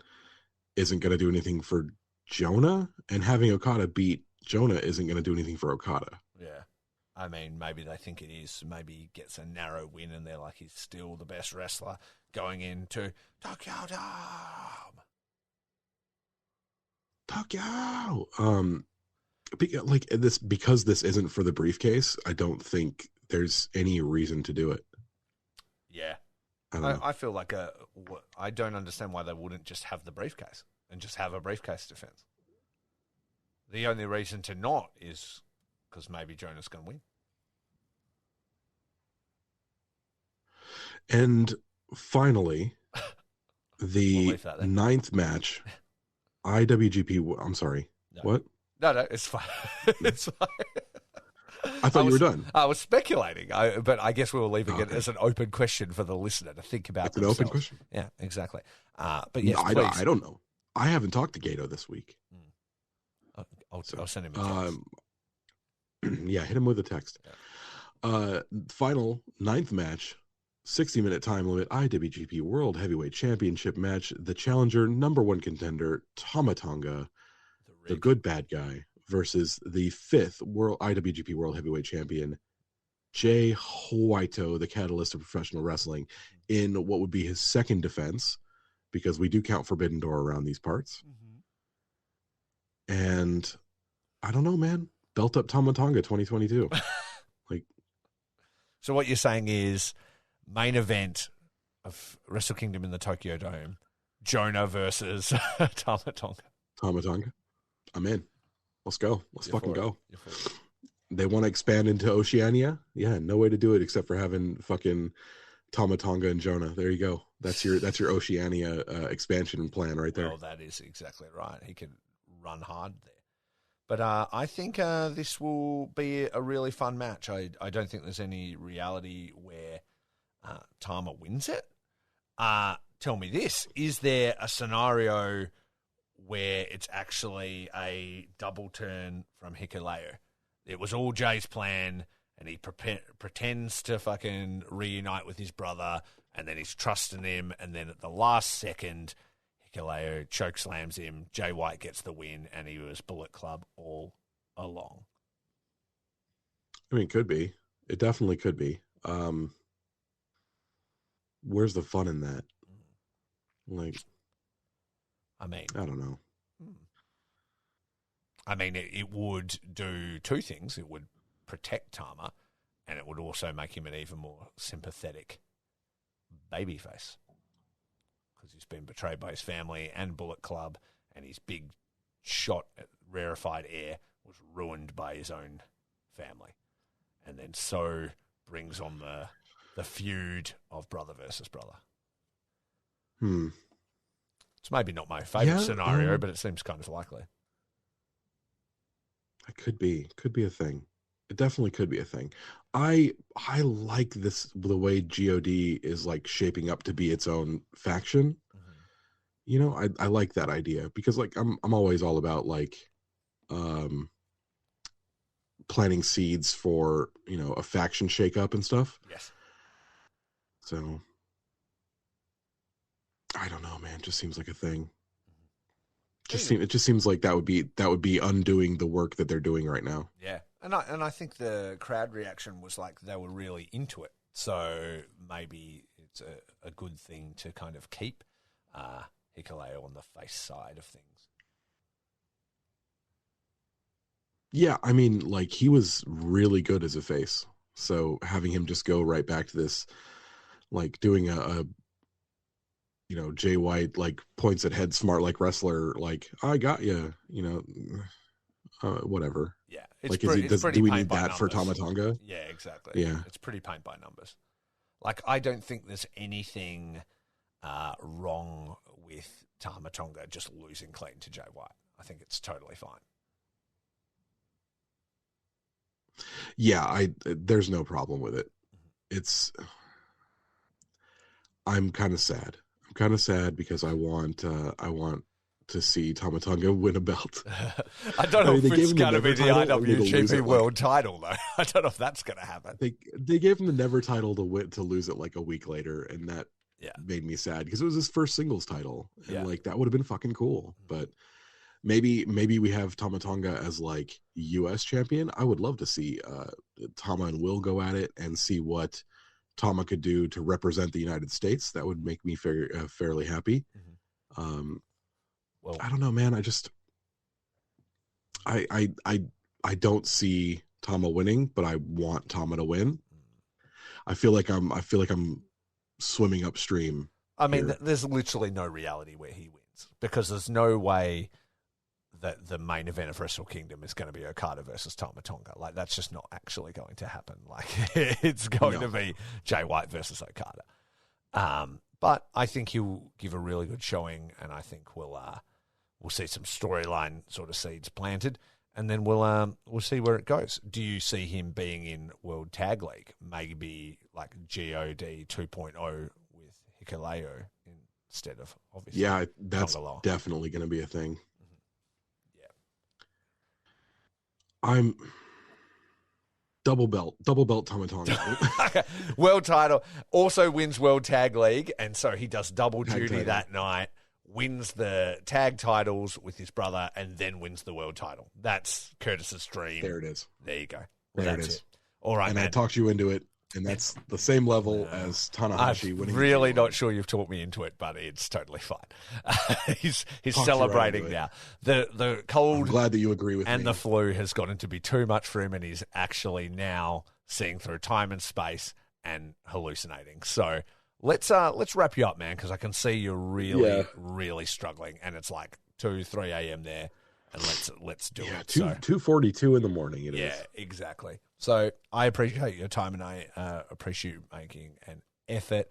[SPEAKER 4] isn't going to do anything for Jonah, and having Okada beat Jonah isn't going to do anything for Okada.
[SPEAKER 5] Yeah. I mean, maybe they think it is. Maybe he gets a narrow win and they're like, he's still the best wrestler going into Tokyo Dome.
[SPEAKER 4] Tokyo! Because this isn't for the briefcase, I don't think there's any reason to do it.
[SPEAKER 5] Yeah. I feel like I don't understand why they wouldn't just have the briefcase and just have a briefcase defense. The only reason to not is because maybe Jonah's going to win.
[SPEAKER 4] And finally, the ninth match, IWGP. I'm sorry. No. What?
[SPEAKER 5] No, it's fine. It's fine.
[SPEAKER 4] I thought you were done.
[SPEAKER 5] I was speculating, but I guess we were leaving it as an open question for the listener to think about.
[SPEAKER 4] It's an open question.
[SPEAKER 5] Yeah, exactly. But yes,
[SPEAKER 4] no, I don't know. I haven't talked to Gato this week.
[SPEAKER 5] I'll send him a text.
[SPEAKER 4] Yeah, hit him with a text. Yeah. Final ninth match, 60-minute time limit, IWGP World Heavyweight Championship match. The challenger, number one contender, Tama Tonga, the good bad guy, versus the fifth IWGP World Heavyweight Champion, Jay White, the catalyst of professional wrestling, in what would be his second defense, because we do count Forbidden Door around these parts. And I don't know, man. Belt up Tama Tonga 2022.
[SPEAKER 5] So what you're saying is main event of Wrestle Kingdom in the Tokyo Dome, Jonah versus Tama Tonga.
[SPEAKER 4] Tama Tonga. I'm in. Let's go. Let's fucking go. They want to expand into Oceania? Yeah, no way to do it except for having fucking Tama Tonga and Jonah. There you go. That's your Oceania expansion plan right there.
[SPEAKER 5] Well, that is exactly right. He can run hard there. But I think this will be a really fun match. I don't think there's any reality where Tama wins it. tell me this. Is there a scenario where it's actually a double turn from Hikuleo? It was all Jay's plan, and he pretends to fucking reunite with his brother, and then he's trusting him, and then at the last second, Hikuleo chokeslams him, Jay White gets the win, and he was Bullet Club all along.
[SPEAKER 4] I mean, it could be. It definitely could be. Where's the fun in that? Like,
[SPEAKER 5] I mean,
[SPEAKER 4] I don't know.
[SPEAKER 5] I mean, it would do two things. It would protect Tama, and it would also make him an even more sympathetic babyface, because he's been betrayed by his family and Bullet Club, and his big shot at rarefied air was ruined by his own family, and then so brings on the feud of brother versus brother. It's maybe not my favourite scenario, but it seems kind of likely.
[SPEAKER 4] It could be a thing. It definitely could be a thing. I like the way God is like shaping up to be its own faction. You know, I like that idea, because like I'm always all about like planting seeds for, you know, a faction shakeup and stuff.
[SPEAKER 5] Yes.
[SPEAKER 4] So I don't know, man. It just seems like a thing. It just seems like that would be undoing the work that they're doing right now.
[SPEAKER 5] Yeah, and I think the crowd reaction was like they were really into it. So maybe it's a good thing to kind of keep Hikuleo on the face side of things.
[SPEAKER 4] Yeah, I mean, like, he was really good as a face. So having him just go right back to this, like doing a you know, Jay White like points at head smart like wrestler, like, I got you, you know, whatever.
[SPEAKER 5] Yeah, it's
[SPEAKER 4] like,
[SPEAKER 5] pretty,
[SPEAKER 4] do we
[SPEAKER 5] paint
[SPEAKER 4] need
[SPEAKER 5] by
[SPEAKER 4] that for
[SPEAKER 5] numbers.
[SPEAKER 4] Tama Tonga?
[SPEAKER 5] Yeah, exactly.
[SPEAKER 4] Yeah,
[SPEAKER 5] it's pretty paint by numbers. Like, I don't think there's anything wrong with Tama Tonga just losing clean to Jay White. I think it's totally fine.
[SPEAKER 4] Yeah, there's no problem with it. I'm kind of sad. I'm kind of sad because I want to see Tama Tonga win a belt.
[SPEAKER 5] I don't know if it's going to be the IWGP
[SPEAKER 4] World
[SPEAKER 5] World title, though. I don't know if that's going to happen.
[SPEAKER 4] They gave him the Never title to lose it like a week later, and that made me sad because it was his first singles title, and like that would have been fucking cool. But maybe we have Tama Tonga as like U.S. champion. I would love to see Tama and Will go at it and see what Tama could do to represent the United States. That would make me fairly happy.
[SPEAKER 5] Well,
[SPEAKER 4] I don't know, man. I don't see Tama winning, but I want Tama to win. I feel like I'm swimming upstream.
[SPEAKER 5] I mean, there's literally no reality where he wins, because there's no way that the main event of Wrestle Kingdom is going to be Okada versus Tama Tonga. Like, that's just not actually going to happen. Like, it's going to be Jay White versus Okada. But I think he'll give a really good showing, and I think we'll see some storyline sort of seeds planted, and then we'll see where it goes. Do you see him being in World Tag League? Maybe like God 2.0 with Hikuleo instead of, obviously.
[SPEAKER 4] Yeah, that's definitely going to be a thing. I'm double belt Tama Tonga.
[SPEAKER 5] World title, also wins World Tag League, and so he does double duty that night, wins the tag titles with his brother, and then wins the world title. That's Curtis's dream.
[SPEAKER 4] There it is.
[SPEAKER 5] There you go.
[SPEAKER 4] There it is.
[SPEAKER 5] All right,
[SPEAKER 4] and
[SPEAKER 5] man.
[SPEAKER 4] I talked you into it, and that's the same level as Tanahashi winning.
[SPEAKER 5] I'm really not sure you've talked me into it, but it's totally fine. He's celebrating now. The cold,
[SPEAKER 4] I'm glad that you agree with me.
[SPEAKER 5] And the flu has gotten to be too much for him, and he's actually now seeing through time and space and hallucinating. So let's wrap you up, man, because I can see you're really struggling, and it's like 2-3 a.m. there, and let's do it.
[SPEAKER 4] 2:42 in the morning. It is.
[SPEAKER 5] Yeah, exactly. So I appreciate your time, and I appreciate you making an effort.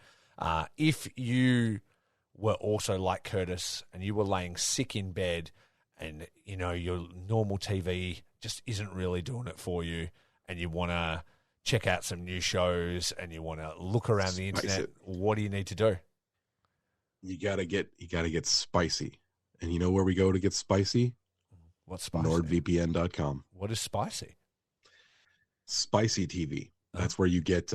[SPEAKER 5] If you were also like Curtis and you were laying sick in bed, and you know your normal TV just isn't really doing it for you, and you want to check out some new shows and you want to look around the internet, what do you need to do?
[SPEAKER 4] You gotta get spicy. And you know where we go to get spicy?
[SPEAKER 5] What's spicy?
[SPEAKER 4] NordVPN.com.
[SPEAKER 5] What is spicy?
[SPEAKER 4] Spicy TV. That's where you get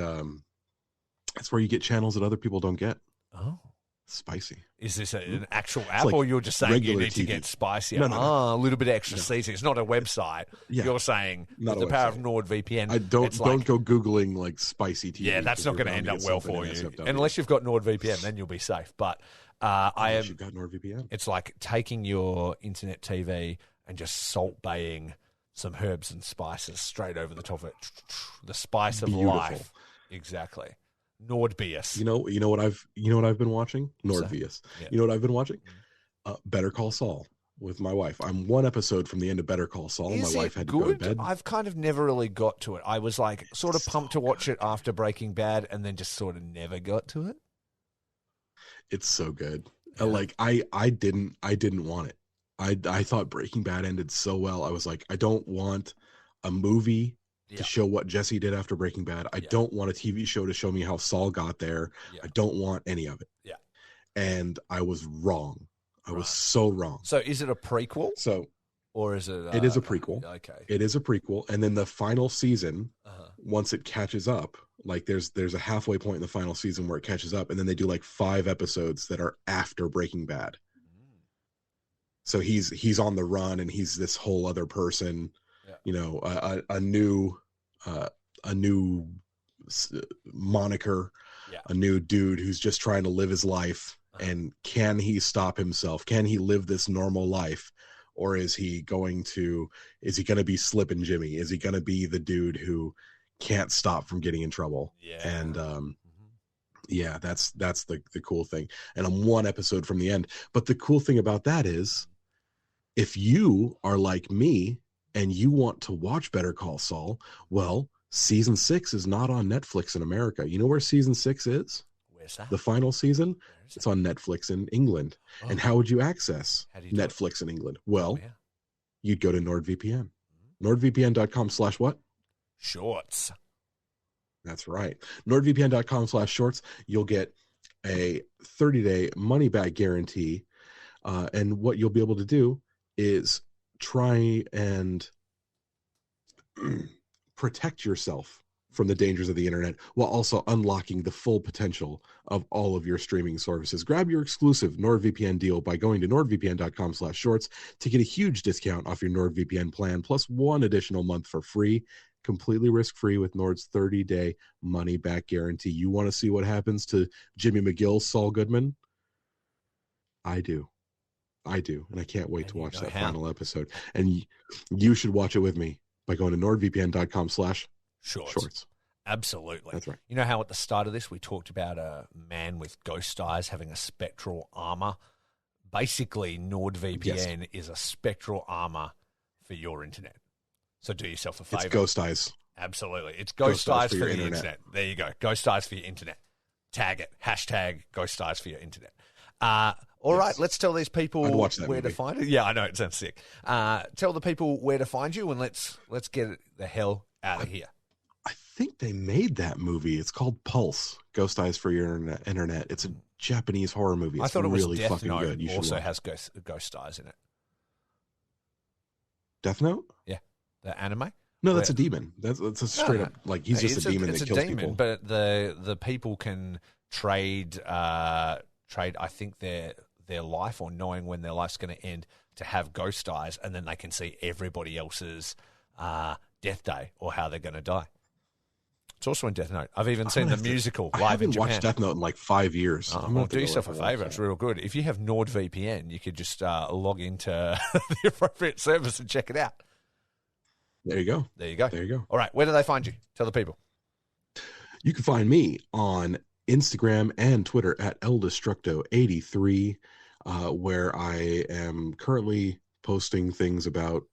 [SPEAKER 4] channels that other people don't get.
[SPEAKER 5] Oh.
[SPEAKER 4] Spicy.
[SPEAKER 5] Is this an actual app,
[SPEAKER 4] like
[SPEAKER 5] or you're just saying you need
[SPEAKER 4] TV.
[SPEAKER 5] to get spicy?
[SPEAKER 4] No.
[SPEAKER 5] A little bit extra seasoning. It's not a website.
[SPEAKER 4] Yeah.
[SPEAKER 5] You're saying
[SPEAKER 4] Not
[SPEAKER 5] with
[SPEAKER 4] a
[SPEAKER 5] the power of
[SPEAKER 4] website.
[SPEAKER 5] NordVPN.
[SPEAKER 4] Don't go Googling like spicy TV.
[SPEAKER 5] Yeah, that's not going to end up well for you. Unless you've got NordVPN, then you'll be safe. But
[SPEAKER 4] you've got NordVPN.
[SPEAKER 5] It's like taking your internet TV and just salt baying some herbs and spices straight over the top of it. The spice of life. Exactly. Nordbius.
[SPEAKER 4] You know what I've been watching? Nordbius.
[SPEAKER 5] Yeah.
[SPEAKER 4] You know what I've been watching? Better Call Saul with my wife. I'm one episode from the end of Better Call Saul.
[SPEAKER 5] Is
[SPEAKER 4] my wife
[SPEAKER 5] it
[SPEAKER 4] had to
[SPEAKER 5] good?
[SPEAKER 4] go to bed.
[SPEAKER 5] I've kind of never really got to it. I was like sort of pumped to watch it after Breaking Bad, and then just sort of never got to it.
[SPEAKER 4] It's so good.
[SPEAKER 5] Yeah.
[SPEAKER 4] Like I didn't want it. I thought Breaking Bad ended so well. I was like, I don't want a movie to show what Jesse did after Breaking Bad. I don't want a TV show to show me how Saul got there. I don't want any of it.
[SPEAKER 5] Yeah.
[SPEAKER 4] And I was wrong. I was so wrong.
[SPEAKER 5] So is it a prequel? Or is it?
[SPEAKER 4] It is a prequel.
[SPEAKER 5] Okay.
[SPEAKER 4] It is a prequel, and then the final season, once it catches up, like there's a halfway point in the final season where it catches up, and then they do like 5 episodes that are after Breaking Bad. So he's on the run, and he's this whole other person. You know, a new moniker, a new dude who's just trying to live his life. And can he stop himself? Can he live this normal life? Or is he going to be Slippin' Jimmy? Is he going to be the dude who can't stop from getting in trouble?
[SPEAKER 5] Yeah.
[SPEAKER 4] And that's the cool thing. And I'm one episode from the end. But the cool thing about that is, if you are like me and you want to watch Better Call Saul, well, season 6 is not on Netflix in America. You know where season 6 is?
[SPEAKER 5] Where's that?
[SPEAKER 4] The final season? It's on Netflix in England.
[SPEAKER 5] Oh.
[SPEAKER 4] And how would you access
[SPEAKER 5] Netflix
[SPEAKER 4] in England? Well, you'd go to NordVPN. NordVPN.com/what?
[SPEAKER 5] Shorts.
[SPEAKER 4] That's right. NordVPN.com/shorts. You'll get a 30-day money-back guarantee. And what you'll be able to do is try and protect yourself from the dangers of the internet while also unlocking the full potential of all of your streaming services. Grab your exclusive NordVPN deal by going to NordVPN.com/shorts to get a huge discount off your NordVPN plan, plus 1 additional month for free, completely risk-free with Nord's 30-day money-back guarantee. You want to see what happens to Jimmy McGill's Saul Goodman? I do. And I can't wait to watch that final episode. And you should watch it with me by going to NordVPN.com/shorts.
[SPEAKER 5] Absolutely.
[SPEAKER 4] That's right.
[SPEAKER 5] You know how at the start of this we talked about a man with ghost eyes having a spectral armor? Basically, NordVPN is a spectral armor for your internet. So do yourself a favor.
[SPEAKER 4] It's ghost eyes.
[SPEAKER 5] Absolutely. It's ghost eyes for your internet. There you go. Ghost eyes for your internet. Tag it. Hashtag ghost eyes for your internet. All right, let's tell these people where to find it. Yeah, I know, it sounds sick. Tell the people where to find you, and let's get the hell out of here.
[SPEAKER 4] I think they made that movie. It's called Pulse, Ghost Eyes for Your Internet. It's a Japanese horror movie. It's
[SPEAKER 5] I thought it was
[SPEAKER 4] really
[SPEAKER 5] Death
[SPEAKER 4] fucking
[SPEAKER 5] Note
[SPEAKER 4] good. You should
[SPEAKER 5] also
[SPEAKER 4] watch.
[SPEAKER 5] has ghost eyes in it.
[SPEAKER 4] Death Note?
[SPEAKER 5] Yeah, the anime.
[SPEAKER 4] No, that's a demon. That's a straight up, like, he's just a demon that kills people.
[SPEAKER 5] But the people can trade I think their life, or knowing when their life's going to end, to have ghost eyes, and then they can see everybody else's death day or how they're going to die. It's also in Death Note. I've even seen the musical live in Japan.
[SPEAKER 4] I haven't watched Death Note in like 5 years.
[SPEAKER 5] Well, do yourself a favor. It's real good. If you have NordVPN, you could just log into the appropriate service and check it out.
[SPEAKER 4] There you go.
[SPEAKER 5] There you go.
[SPEAKER 4] There you go.
[SPEAKER 5] All right. Where do they find you? Tell the people.
[SPEAKER 4] You can find me on Instagram and Twitter at eldestructo83, where I am currently posting things about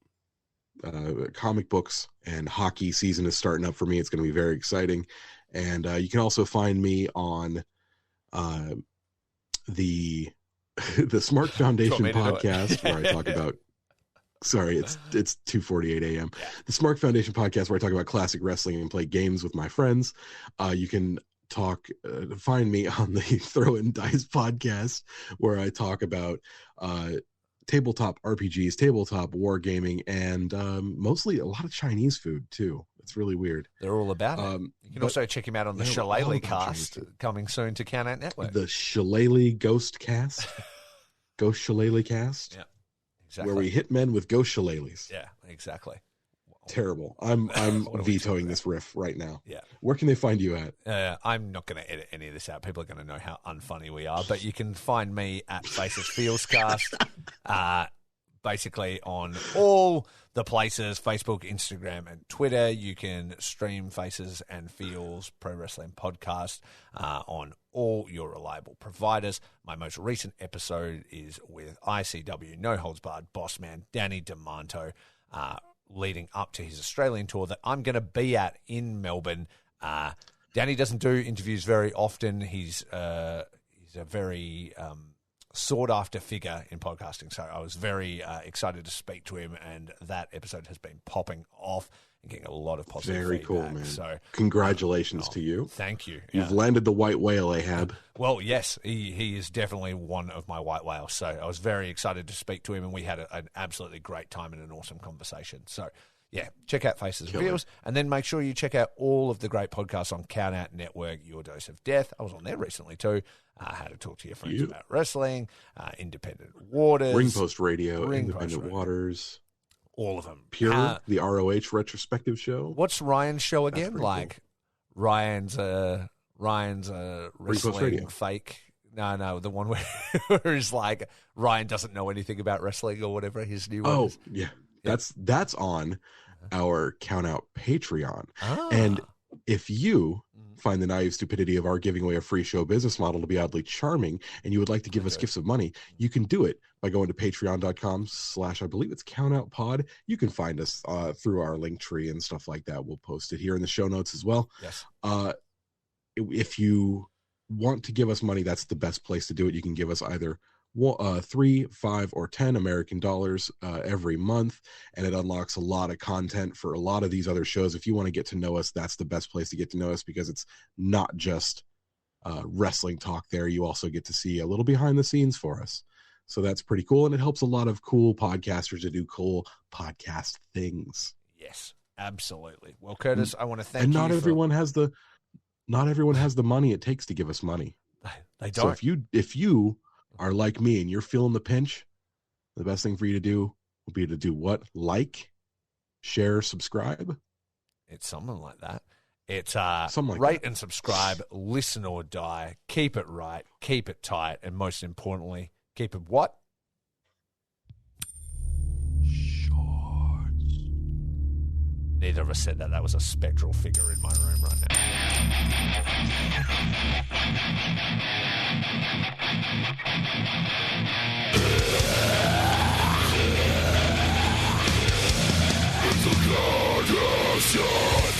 [SPEAKER 4] comic books, and hockey season is starting up for me. It's going to be very exciting. And you can also find me on the Smart Foundation podcast, where I talk about, sorry, it's 2:48 a.m. The Smart Foundation podcast, where I talk about classic wrestling and play games with my friends. You can find me on the Throw and Dice podcast, where I talk about tabletop RPGs, tabletop wargaming, and mostly a lot of Chinese food too. It's really weird.
[SPEAKER 5] They're all about it. You can also check him out on the Shillelagh cast coming soon to Count Out Network.
[SPEAKER 4] The Shillelagh Ghost Cast. Ghost Shillelagh Cast.
[SPEAKER 5] Yeah, exactly.
[SPEAKER 4] Where we hit men with ghost shillelaghs.
[SPEAKER 5] Yeah, exactly.
[SPEAKER 4] Terrible. I'm vetoing this riff right now.
[SPEAKER 5] Yeah.
[SPEAKER 4] Where can they find you at?
[SPEAKER 5] I'm not going to edit any of this out. People are going to know how unfunny we are. But you can find me at Faces Feels Cast, basically on all the places, Facebook, Instagram, and Twitter. You can stream Faces and Feels Pro Wrestling Podcast on all your reliable providers. My most recent episode is with ICW No Holds Barred boss man Danny DeManto, leading up to his Australian tour that I'm going to be at in Melbourne. Danny doesn't do interviews very often. He's a very sought-after figure in podcasting, so I was very excited to speak to him, and that episode has been popping off and getting a lot of positive
[SPEAKER 4] Very
[SPEAKER 5] feedback.
[SPEAKER 4] cool, man.
[SPEAKER 5] So,
[SPEAKER 4] congratulations to you.
[SPEAKER 5] Thank you.
[SPEAKER 4] You've landed the white whale, Ahab.
[SPEAKER 5] Well, yes, he is definitely one of my white whales. So I was very excited to speak to him, and we had an absolutely great time and an awesome conversation. So, yeah, check out Faces and Feels, and then make sure you check out all of the great podcasts on Count Out Network, Your Dose of Death. I was on there recently too. How to Talk to Your Friends About Wrestling, Independent Waters.
[SPEAKER 4] Ring Post Radio, Independent Waters.
[SPEAKER 5] All of them.
[SPEAKER 4] Pure, the ROH retrospective show.
[SPEAKER 5] What's Ryan's show again?
[SPEAKER 4] Like
[SPEAKER 5] cool. Ryan's wrestling fake. No, the one where he's like Ryan doesn't know anything about wrestling or whatever his new one is.
[SPEAKER 4] Yeah. That's on our Count Out Patreon. And if you find the naive stupidity of our giving away a free show business model to be oddly charming, and you would like to give us gifts of money, you can do it by going to patreon.com/ I believe it's Count Out Pod. You can find us through our link tree and stuff like that. We'll post it here in the show notes as well.
[SPEAKER 5] Yes.
[SPEAKER 4] If you want to give us money, that's the best place to do it. You can give us either 3, 5, or 10 American dollars every month, and it unlocks a lot of content for a lot of these other shows. If you want to get to know us, that's the best place to get to know us, because it's not just wrestling talk there. You also get to see a little behind the scenes for us. So that's pretty cool, and it helps a lot of cool podcasters to do cool podcast things.
[SPEAKER 5] Yes, absolutely. Well, Curtis, I want to thank
[SPEAKER 4] you. And
[SPEAKER 5] not
[SPEAKER 4] everyone has the money it takes to give us money.
[SPEAKER 5] They don't.
[SPEAKER 4] So if you are like me and you're feeling the pinch, the best thing for you to do will be to do what? Like, share, subscribe.
[SPEAKER 5] It's something like that. It's
[SPEAKER 4] something like
[SPEAKER 5] rate
[SPEAKER 4] that.
[SPEAKER 5] And subscribe, listen or die, keep it right, keep it tight, and most importantly, keep it what?
[SPEAKER 4] Shorts.
[SPEAKER 5] Neither of us said that. That was a spectral figure in my room right now.
[SPEAKER 10] It's a god of shorts.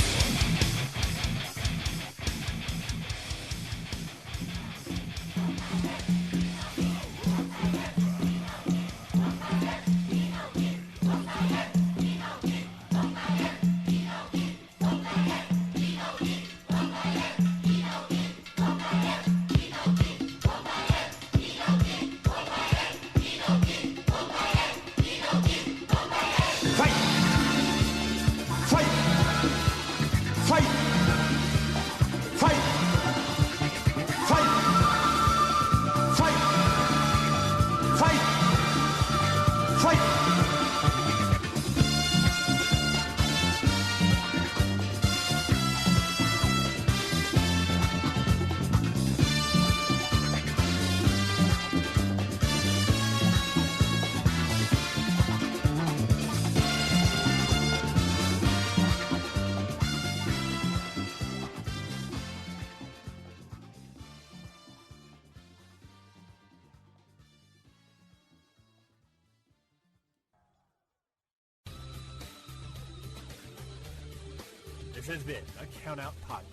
[SPEAKER 2] This has been a Count Out Podcast.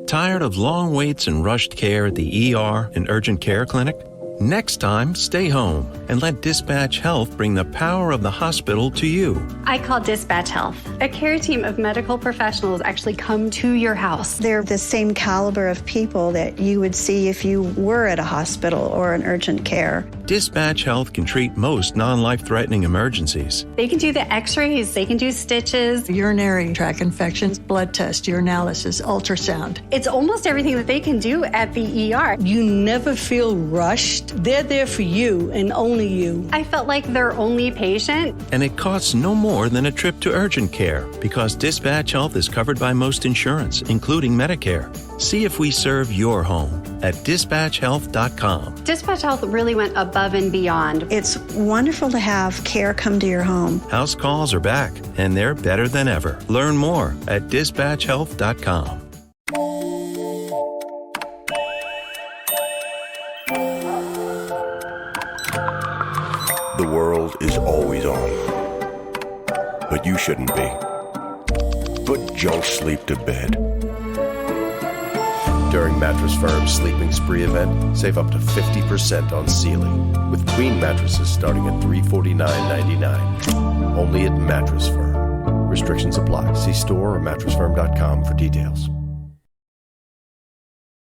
[SPEAKER 11] Tired of long waits and rushed care at the ER and urgent care clinic? Next time, stay home and let Dispatch Health bring the power of the hospital to you.
[SPEAKER 6] I call Dispatch Health. A care team of medical professionals actually come to your house.
[SPEAKER 7] They're the same caliber of people that you would see if you were at a hospital or an urgent care.
[SPEAKER 11] Dispatch Health can treat most non-life-threatening emergencies.
[SPEAKER 6] They can do the x-rays, they can do stitches.
[SPEAKER 8] Urinary tract infections, blood test, urinalysis, ultrasound.
[SPEAKER 6] It's almost everything that they can do at the ER.
[SPEAKER 9] You never feel rushed. They're there for you and only you.
[SPEAKER 6] I felt like their only patient.
[SPEAKER 11] And it costs no more than a trip to urgent care because Dispatch Health is covered by most insurance, including Medicare. See if we serve your home at dispatchhealth.com.
[SPEAKER 6] Dispatch Health really went above and beyond.
[SPEAKER 7] It's wonderful to have care come to your home.
[SPEAKER 11] House calls are back, and they're better than ever. Learn more at dispatchhealth.com.
[SPEAKER 10] The world is always on, but you shouldn't be. Put junk sleep to bed. During Mattress Firm's Sleeping Spree event, save up to 50% on Sealy, with queen mattresses starting at $349.99. Only at Mattress Firm. Restrictions apply. See store or mattressfirm.com for details.